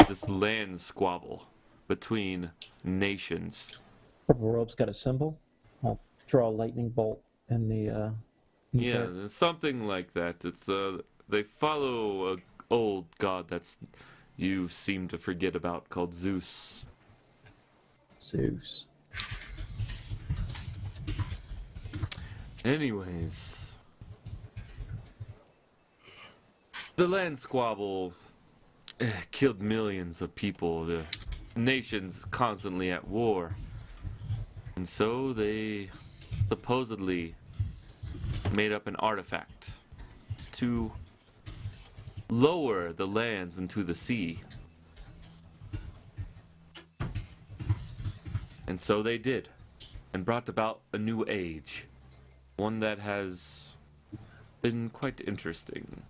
this land squabble between nations. Purple robe's got a symbol. I'll draw a lightning bolt in the. Yeah, something like that. It's they follow a old god that's you seem to forget about, called Zeus. Zeus. Anyways, the land squabble killed millions of people. The nations constantly at war, and so they supposedly made up an artifact to lower the lands into the sea. And so they did, and brought about a new age, one that has been quite interesting.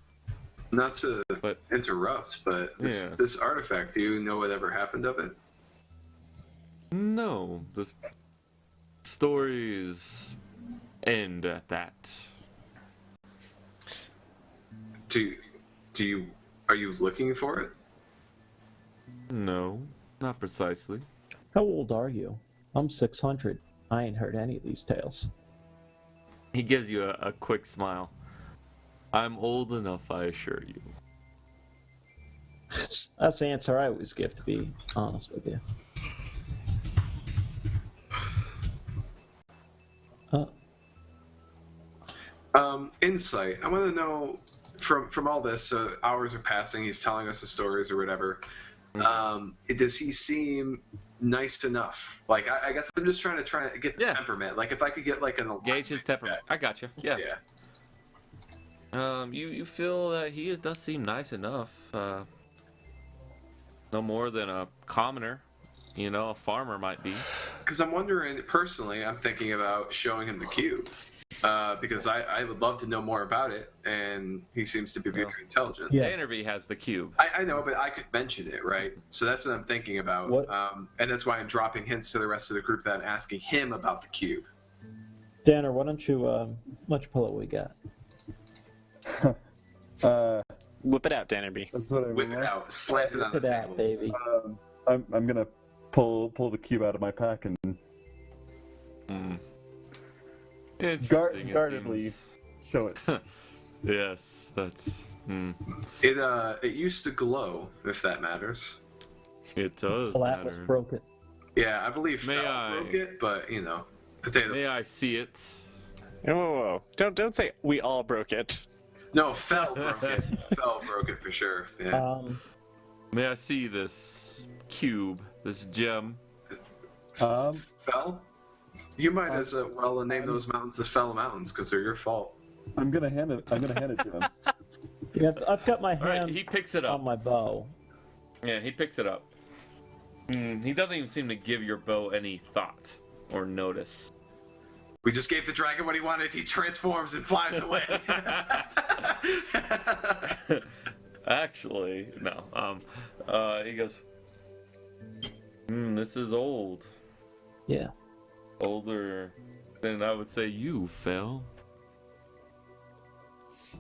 Not to interrupt, but this artifact, do you know whatever happened of it? No, the stories end at that. Are you looking for it? No, not precisely. How old are you? I'm 600. I ain't heard any of these tales. He gives you a quick smile. I'm old enough, I assure you. That's the answer I always give, to be honest with you. Insight. I want to know from all this. So hours are passing. He's telling us the stories or whatever. Does he seem nice enough? Like I guess I'm just trying to get the temperament. Like if I could get like an gauge his temperament. I got you. Yeah. Yeah. You feel that he does seem nice enough. No more than a commoner, a farmer might be. Because I'm wondering, personally, I'm thinking about showing him the cube. Because I would love to know more about it, and he seems to be very intelligent. Yeah. Dannerby has the cube. I know, but I could mention it, right? So that's what I'm thinking about. What? And that's why I'm dropping hints to the rest of the group that I'm asking him about the cube. Danner, why don't you, much pillow we got? Whip it out, Dannerby. That's what I Whip it out, slap it on the Whip it out, table. baby. I'm gonna pull the cube out of my pack and guardedly show it. Yes, that's. It used to glow, if that matters. It does Atlas matter. broke it. Yeah, I believe May Fel I- broke it, but potato. May I see it? Whoa. Don't say we all broke it. No, Fel broke it. Fel broke it for sure. Yeah. May I see this cube, this gem? Fel? You might as well name those mountains the Fel Mountains because they're your fault. I'm gonna hand it to him. Yeah, I've got my All right, hand he picks it up. on my bow. Yeah, he picks it up. He doesn't even seem to give your bow any thought or notice. We just gave the dragon what he wanted. He transforms and flies away. Actually, no. He goes, this is old. Yeah. Older than I would say you, Fel.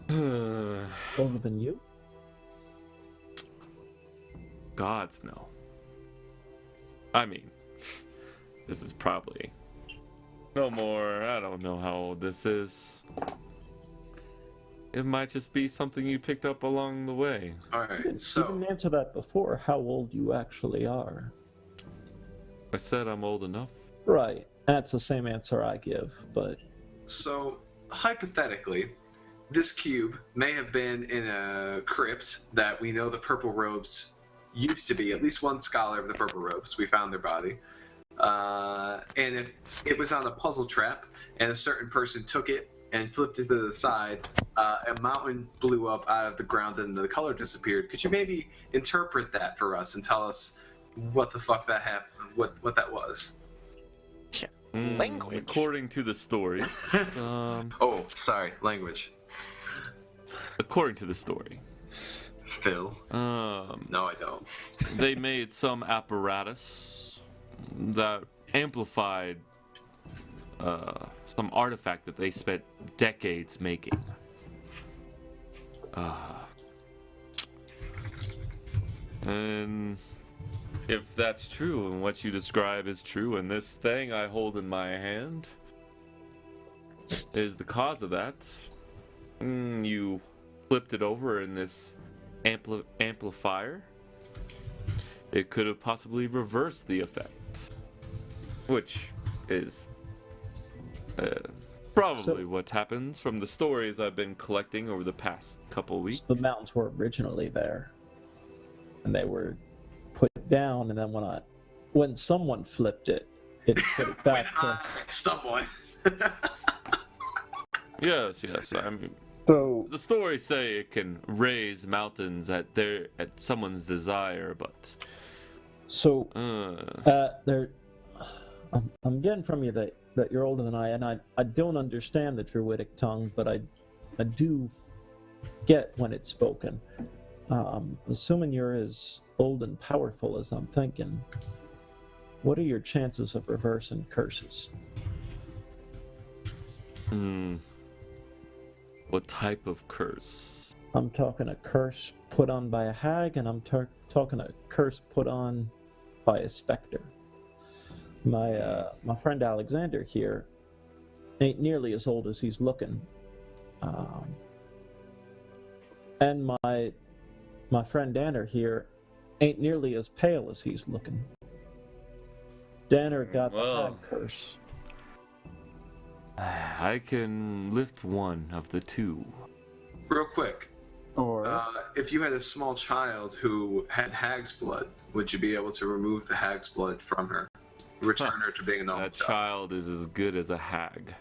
Older than you? Gods, no. I mean, this is probably no more. I don't know how old this is. It might just be something you picked up along the way. All right, You so didn't answer that before, how old you actually are. I said I'm old enough. Right. That's the same answer I give, but... So, hypothetically, this cube may have been in a crypt that we know the Purple Robes used to be. At least one scholar of the Purple Robes. We found their body. And if it was on a puzzle trap and a certain person took it and flipped it to the side, a mountain blew up out of the ground and the color disappeared. Could you maybe interpret that for us and tell us what the fuck that happened, what that was? Language. According to the stories. Oh, sorry, language. According to the story. Phil. No, I don't. They made some apparatus that amplified some artifact that they spent decades making. And if that's true and what you describe is true, and this thing I hold in my hand is the cause of that, you flipped it over in this amplifier, it could have possibly reversed the effect, which is probably what happens from the stories I've been collecting over the past couple weeks. The mountains were originally there, and they were put down, and then when someone flipped it, it put it back to... Someone. Yes. I mean, So, the stories say it can raise mountains at someone's desire, but So, I'm getting from you that you're older than I, and I don't understand the Druidic tongue, but I do get when it's spoken. Assuming you're as old and powerful as I'm thinking, what are your chances of reversing curses? What type of curse? I'm talking a curse put on by a hag, and I'm talking a curse put on by a specter. My friend Alexander here ain't nearly as old as he's looking, and my friend Danner here ain't nearly as pale as he's looking. Danner got the hag curse. I can lift one of the two. Real quick, or if you had a small child who had hag's blood, would you be able to remove the hag's blood from her? Return her to being a normal That child is as good as a hag.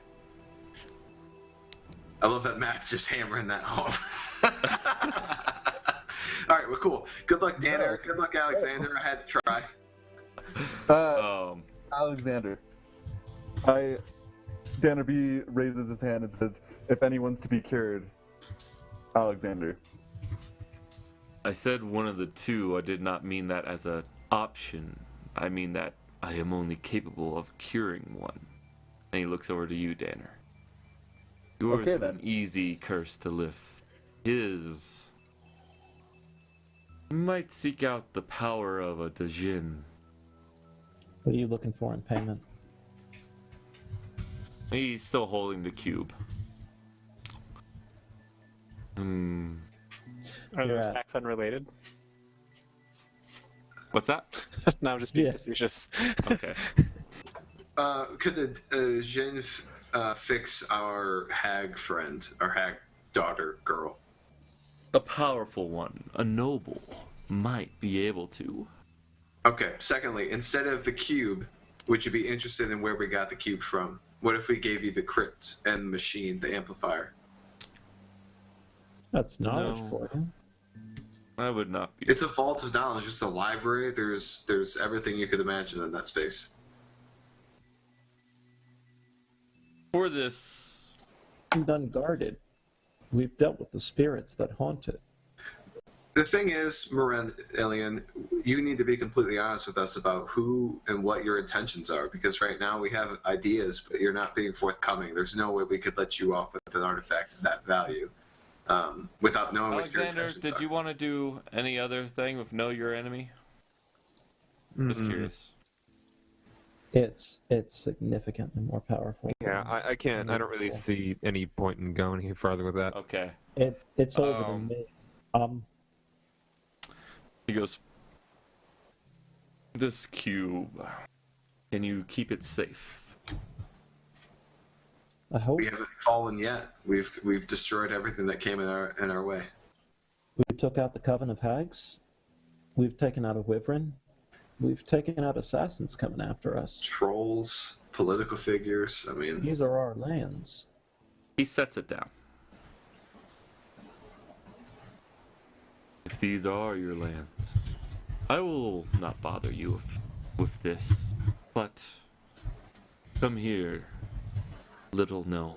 I love that Matt's just hammering that home. All right, well, cool. Good luck, Danner. Good luck, Alexander. I had to try. Alexander. Danner B raises his hand and says, if anyone's to be cured, Alexander. I said one of the two. I did not mean that as an option. I mean that I am only capable of curing one. And he looks over to you, Danner. Yours is an easy curse to lift. His might seek out the power of a Djinn. What are you looking for in payment? He's still holding the cube. Are those Yeah. facts unrelated? What's that? No, I'm just being Yeah. facetious. Okay. Could the Jinn fix our hag friend, our hag daughter, girl? A powerful one, a noble, might be able to. Okay, secondly, instead of the cube, would you be interested in where we got the cube from? What if we gave you the crypt and the machine, the amplifier? That's knowledge No. for you. I would not be. It's a vault of knowledge. It's a library. There's everything you could imagine in that space. For this, And unguarded. We've dealt with the spirits that haunt it. The thing is, Alien, you need to be completely honest with us about who and what your intentions are, because right now we have ideas, but you're not being forthcoming. There's no way we could let you off with an artifact of that value without knowing what your Alexander, intentions did are. you want to do any other thing with Know Your Enemy? Just curious. It's significantly more powerful. Yeah, I can't. I don't really see any point in going any further with that. Okay. It's over than me. He goes, this cube, can you keep it safe? I hope We haven't fallen yet. We've destroyed everything that came in our way. we took out the Coven of Hags. We've taken out a Wyvern. We've taken out assassins coming after us. Trolls, political figures. I mean, These are our lands. He sets it down. If these are your lands, I will not bother you with this, but come here, little gnome.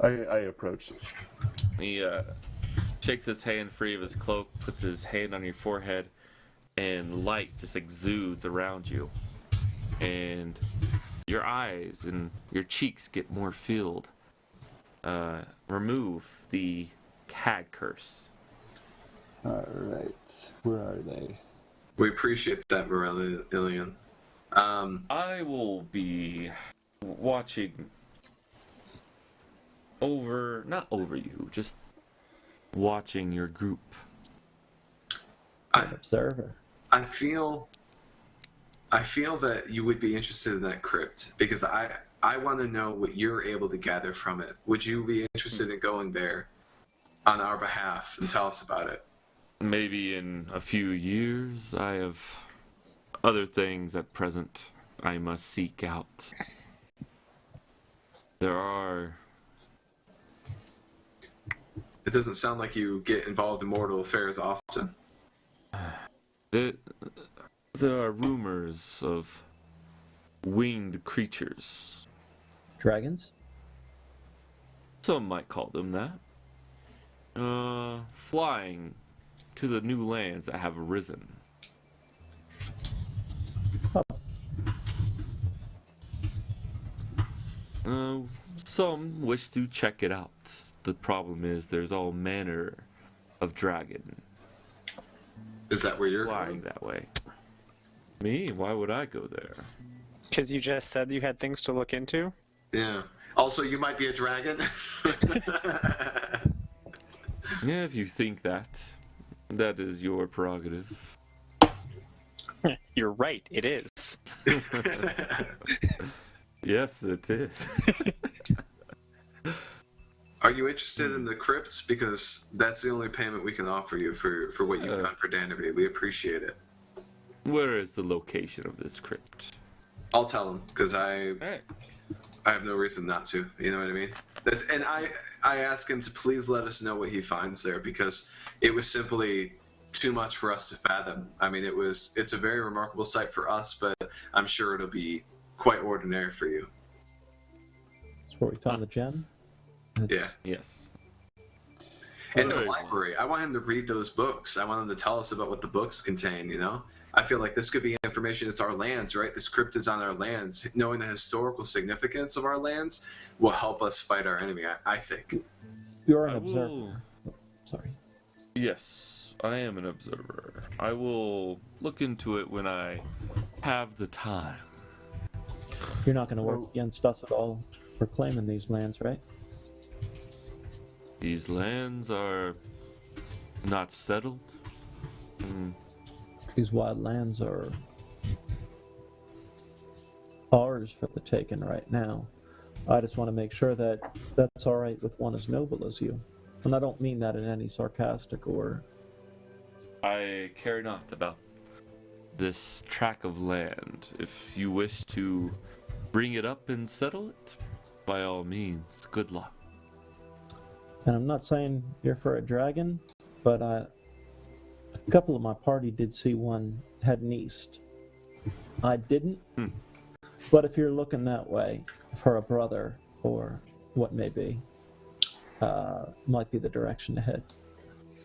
I approach. He shakes his hand free of his cloak, puts his hand on your forehead, and light just exudes around you. And your eyes and your cheeks get more filled. Remove the hag curse. Alright. Where are they? we appreciate that, Morellian. I will be watching not over you, just watching your group. An observer. I feel that you would be interested in that crypt because I want to know what you're able to gather from it. Would you be interested in going there on our behalf and tell us about it? Maybe in a few years. I have other things at present I must seek out. There are. It doesn't sound like you get involved in mortal affairs often. There are rumors of winged creatures. Dragons? Some might call them that. Flying to the new lands that have arisen. Some wish to check it out. The problem is there's all manner of dragon Is that where you're flying going? that way. Me? Why would I go there? Because you just said you had things to look into? Yeah. Also, you might be a dragon. Yeah, if you think that. That is your prerogative. You're right, it is. Yes, it is. Are you interested in the crypts? Because that's the only payment we can offer you for what you've done for Danbury. We appreciate it. Where is the location of this crypt? I'll tell him because Alright. I have no reason not to. You know what I mean? And I asked him to please let us know what he finds there because it was simply too much for us to fathom. I mean, it's a very remarkable sight for us, but I'm sure it'll be quite ordinary for you. That's where we found the gem? Yeah. Yes. And the Very library. I want him to read those books. I want him to tell us about what the books contain, you know? I feel like this could be information. It's our lands, right? This crypt is on our lands. Knowing the historical significance of our lands will help us fight our enemy, I think. You're an I observer. will... Sorry. Yes, I am an observer. I will look into it when I have the time. You're not going to work against us at all for claiming these lands, right? These lands are not settled. These wild lands are ours for the taking right now. I just want to make sure that that's all right with one as noble as you. And I don't mean that in any sarcastic or... I care not about this tract of land. If you wish to bring it up and settle it, by all means, good luck. And I'm not saying you're for a dragon, but a couple of my party did see one heading east. I didn't, but if you're looking that way for a brother or what may be, might be the direction to head.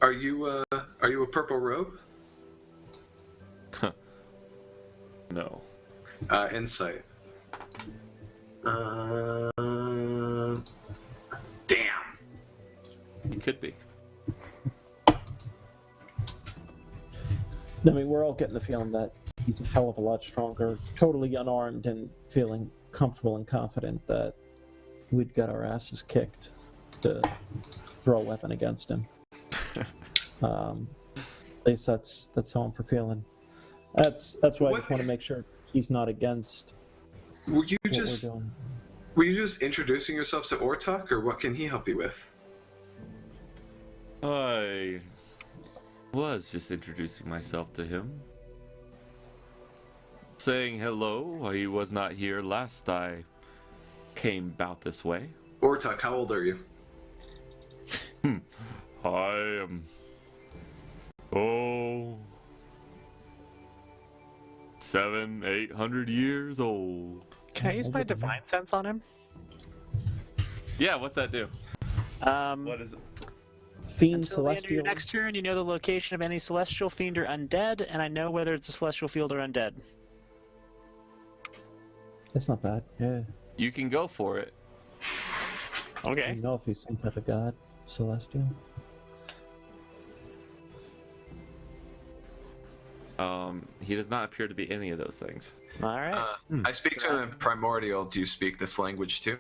Are you a purple robe? No. Insight. Damn. He could be. I mean, we're all getting the feeling that he's a hell of a lot stronger, totally unarmed and feeling comfortable and confident that we'd get our asses kicked to throw a weapon against him. At least that's how I'm for feeling. That's why I just want to make sure he's not against Were you what just we're doing. were you just introducing yourself to Ortuk, or what can he help you with? I was just introducing myself to him. Saying hello. He was not here last I came about this way. Ortuk, how old are you? I am... 700-800 years old. Can I use my divine sense on him? Yeah, what's that do? What is it? Fiend, Until the end of your celestial. next turn, you know the location of any celestial, fiend, or undead, and I know whether it's a celestial, field, or undead. That's not bad. Yeah. You can go for it. I Okay. don't know if he's some type of god, celestial. He does not appear to be any of those things. All right. I speak to him in Primordial. Do you speak this language too?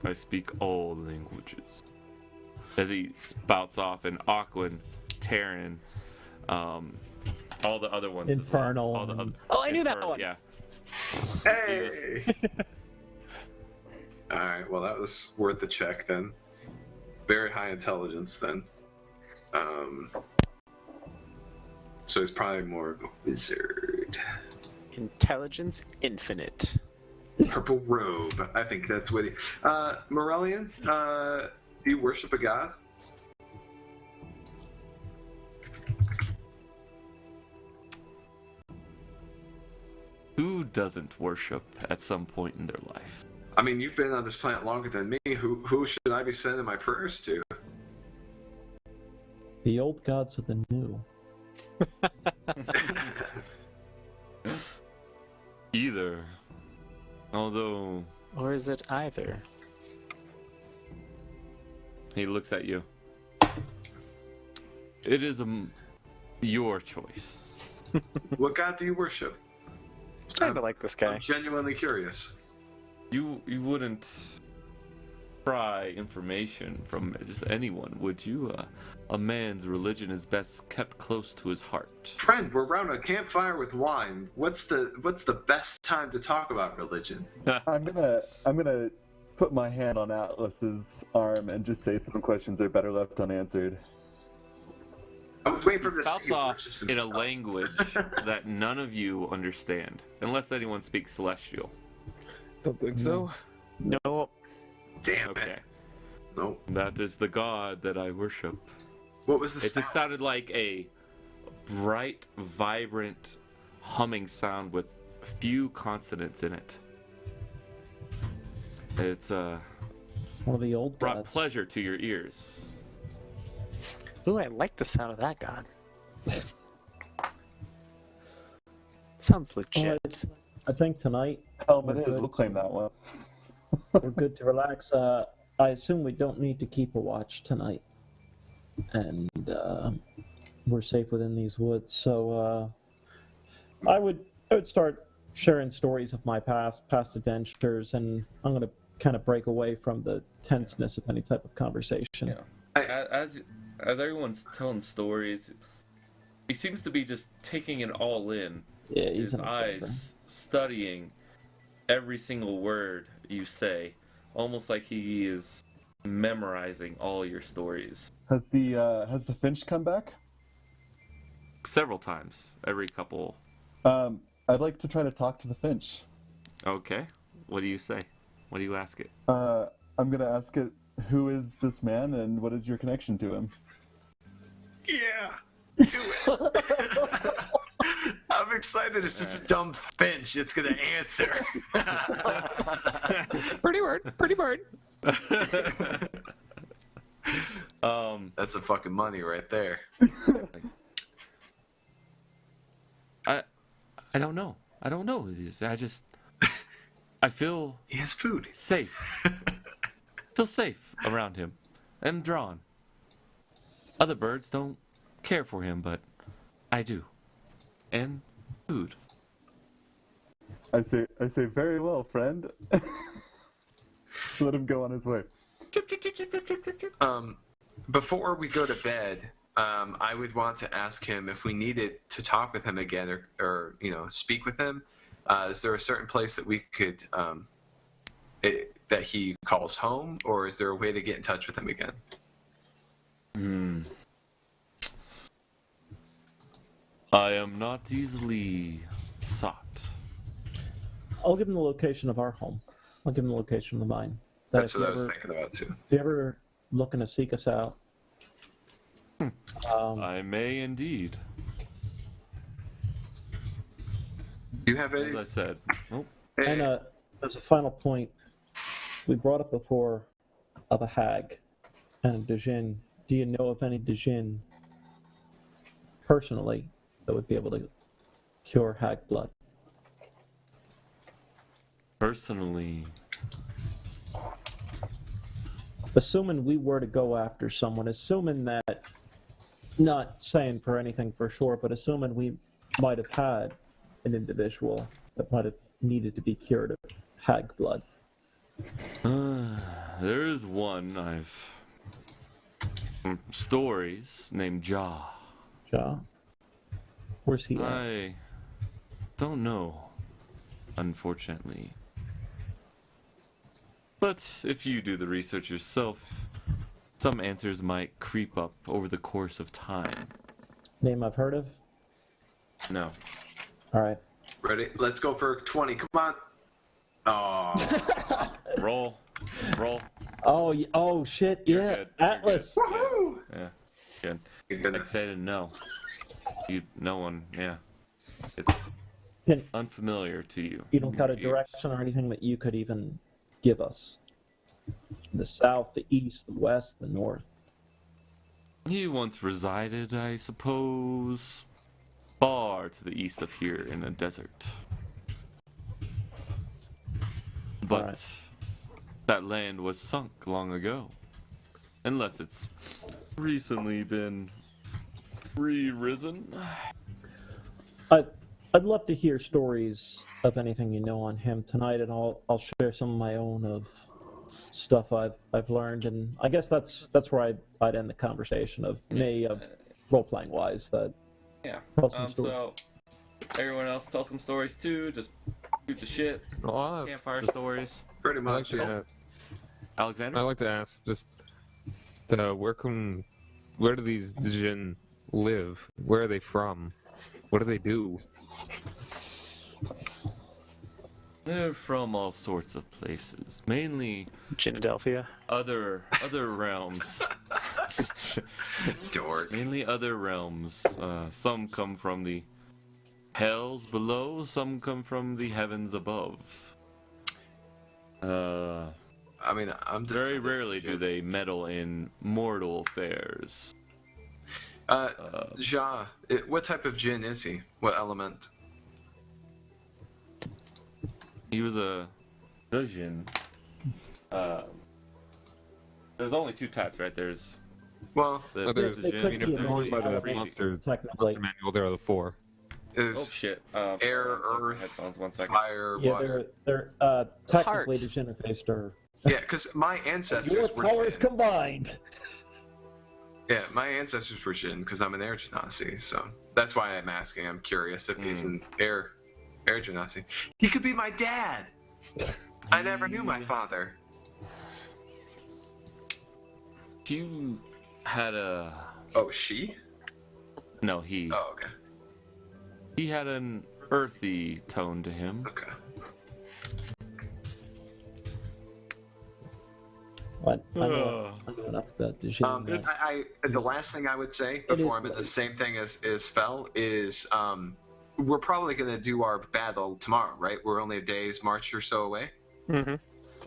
I speak all languages. As he spouts off in Aquan, Terran, all the other ones. as well. Infernal. All the other, Oh, I knew that one. Yeah. Hey! Alright, well that was worth a check then. Very high intelligence then. So he's probably more of a wizard. Intelligence infinite. Purple robe. I think that's witty. Morellian, do you worship a god? Who doesn't worship at some point in their life? I mean, you've been on this planet longer than me. Who should I be sending my prayers to? The old gods of the new. Either. Although... Or is it either? He looks at you. It is your choice. What god do you worship? I'm starting to like this guy. I'm genuinely curious. You wouldn't pry information from just anyone, would you? A man's religion is best kept close to his heart. Friend, we're around a campfire with wine. What's the best time to talk about religion? I'm gonna put my hand on Atlas's arm and just say some questions are better left unanswered. I was waiting He for him to spouts say off worships in a himself. language that none of you understand, unless anyone speaks Celestial. Don't think so. No. Damn Okay. it. Nope. That is the god that I worship. What was the It just sounded like a bright, vibrant, humming sound with few consonants in it. It's One of the old brought gods. pleasure to your ears. Ooh, I like the sound of that god. Sounds legit. Alright, I think tonight Helmet We're is, good. we'll claim that one. we're good to relax. I assume we don't need to keep a watch tonight, and we're safe within these woods. So I would start sharing stories of my past adventures, and I'm gonna kind of break away from the tenseness of any type of conversation. Yeah. As everyone's telling stories, he seems to be just taking it all in. Yeah, he's His an observer. eyes studying every single word you say, almost like he is memorizing all your stories. Has the Finch come back? Several times, every couple. I'd like to try to talk to the Finch. Okay. What do you say? What do you ask it? I'm gonna ask it, who is this man and what is your connection to him? Yeah, do it. I'm excited. It's just a dumb finch. It's gonna answer. Pretty bird. That's a fucking money right there. I don't know. I don't know who it is. I feel He has food. safe. Feel safe around him. I'm drawn. Other birds don't care for him, but I do. And food. I say very well, friend. Let him go on his way. Before we go to bed, I would want to ask him if we needed to talk with him again or speak with him. Is there a certain place that we could that he calls home, or is there a way to get in touch with him again? I am not easily sought. I'll give him the location of our home. I'll give him the location of mine. That That's if what you I was ever- thinking about too. If you're ever looking to seek us out, I may indeed. Do you have As any? I said. Oh, and as a final point, we brought up before of a hag and a Djinn. Do you know of any Djinn personally that would be able to cure hag blood? personally, Assuming we were to go after someone, assuming that, not saying for anything for sure, but assuming we might have had an individual that might have needed to be cured of hag blood. there is one I've stories named Ja. Ja? Where's he at? I don't know, unfortunately. But if you do the research yourself, some answers might creep up over the course of time. Name I've heard of? No. All right. Ready? Let's go for 20. Come on. Oh. Roll. Oh shit! You're Yeah, good. You're Atlas. Woohoo! Yeah. Good. Good Like goodness. said, no. No one. Yeah. It's Can, unfamiliar to you. you don't got a Ears. direction or anything that you could even give us? The south, the east, the west, the north. He once resided, I suppose, far to the east of here in a desert. But Alright. that land was sunk long ago. Unless it's recently been re-risen. I'd love to hear stories of anything you know on him tonight, and I'll share some of my own of stuff I've learned, and I guess that's where I'd end the conversation of me role playing wise. That Yeah. tell some stories. So everyone else tell some stories too. Just shoot the shit. Well, I'll ask, Campfire just- stories. Pretty I'd much. like, Yeah. to, Alexander. I'd like to ask just where do these Jinn live? Where are they from? What do they do? They're from all sorts of places, mainly Gynadelphia. other realms. Dork. Mainly other realms. Some come from the hells below. Some come from the heavens above. I mean, I'm just Very rarely do they meddle in mortal affairs. Ja, what type of djinn is he? What element? He was a djinn. There's only two types, right? There's Well, the There's- They djinn. could I mean, be if they're going by the element, monster technically. manual, there are the 4. Oh is shit! Air, earth, Headphones. 1 second. fire, Yeah, water. they're technically Heart. disinterfaced or Yeah, because my your ancestors were powers djinn. combined. Yeah, my ancestors were djinn because I'm an air genasi, so that's why I'm asking. I'm curious if he's an air genasi. He could be my dad. I never knew my father. You had a Oh, she? no. He Oh, okay. he had an earthy tone to him. Okay. But I know enough about the Jinn that- The last thing I would say before I'm in the same thing as Fel is we're probably gonna do our battle tomorrow, right? We're only a day's march or so away. Mm-hmm.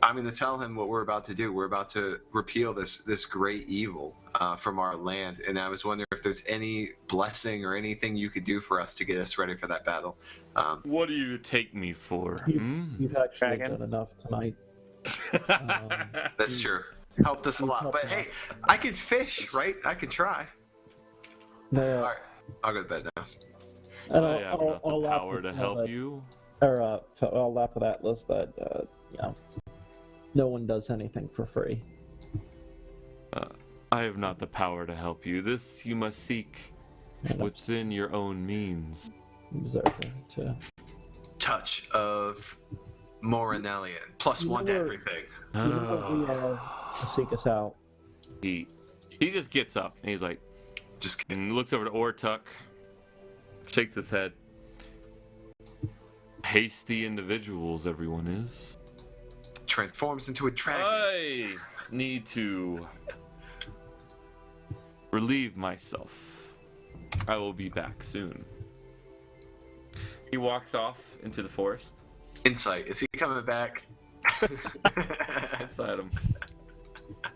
I'm gonna tell him what we're about to do. We're about to repeal this great evil from our land, and I was wondering if there's any blessing or anything you could do for us to get us ready for that battle. What do you take me for? You've actually Dragon. done enough tonight. That's true. Helped us a lot. But hey, I could fish, right? I could try. All No, right, I'll go to bed now. and I have not the laugh power with to him help that- you. Or I'll laugh with Atlas that no one does anything for free. I have not the power to help you. This you must seek And within your own means. Observer to Touch of Morinellian. +1 to You know- everything. you know what we are to seek us out. He just gets up and he's like, Just kidding. and looks over to Ortuck, shakes his head. Hasty individuals, everyone is. Transforms into a dragon. I need to relieve myself. I will be back soon. He walks off into the forest. Insight. Is he coming back? Inside him.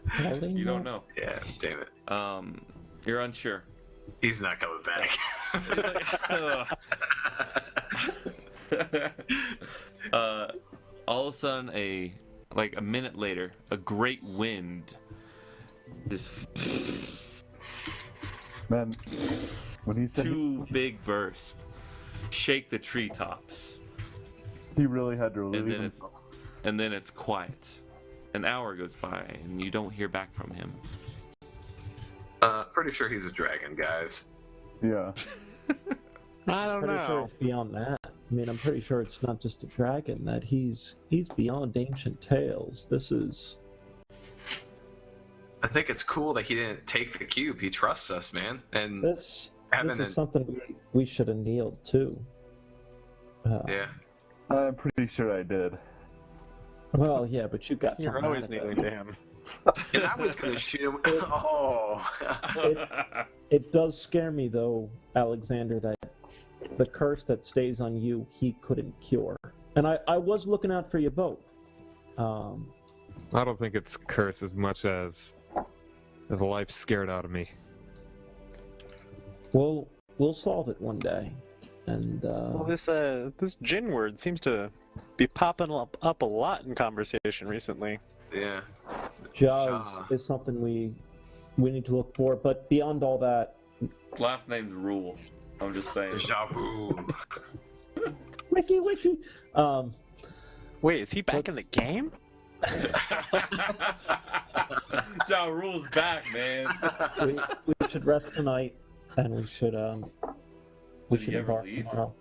Probably You don't not. know. Yeah, damn it. You're unsure. He's not coming back. All of a sudden, a minute later, a great wind. This Man, when he said two big bursts shake the treetops, he really had to relieve and then it's himself. and then it's quiet. An hour goes by, and you don't hear back from him. Pretty sure he's a dragon, guys. Yeah. I don't Pretty sure know. it's beyond that. I mean, I'm pretty sure it's not just a dragon. That he's beyond ancient tales. This is I think it's cool that he didn't take the cube. He trusts us, man. And this having is an- something we should have kneeled to. yeah. I'm pretty sure I did. Well, yeah, but you got You're something always out of kneeling it. to him. And I was gonna shoot him. Oh. It does scare me, though, Alexander, that the curse that stays on you, he couldn't cure. And I was looking out for you both. I don't think it's curse as much as the life scared out of me. We'll solve it one day. And Well, this Jin word seems to be popping up a lot in conversation recently. Yeah. Jaws Ja. is something we need to look for. But beyond all that, Last name's Rule. I'm just saying. Jabu. wiki. Wait, is he back in the game? Ja Rule's back, man. we should rest tonight, and we should Did he ever embark leave? tomorrow.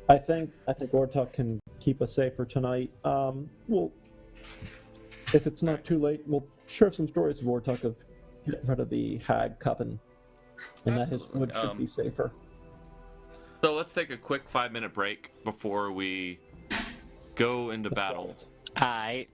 I think Ortuk can keep us safe for tonight. We'll, if it's not too late, we'll share some stories of Ortuk of getting rid of the hag coven, and that his Absolutely. wood should be safer. So let's take a quick 5-minute break before we go into battle. Assault. Alright.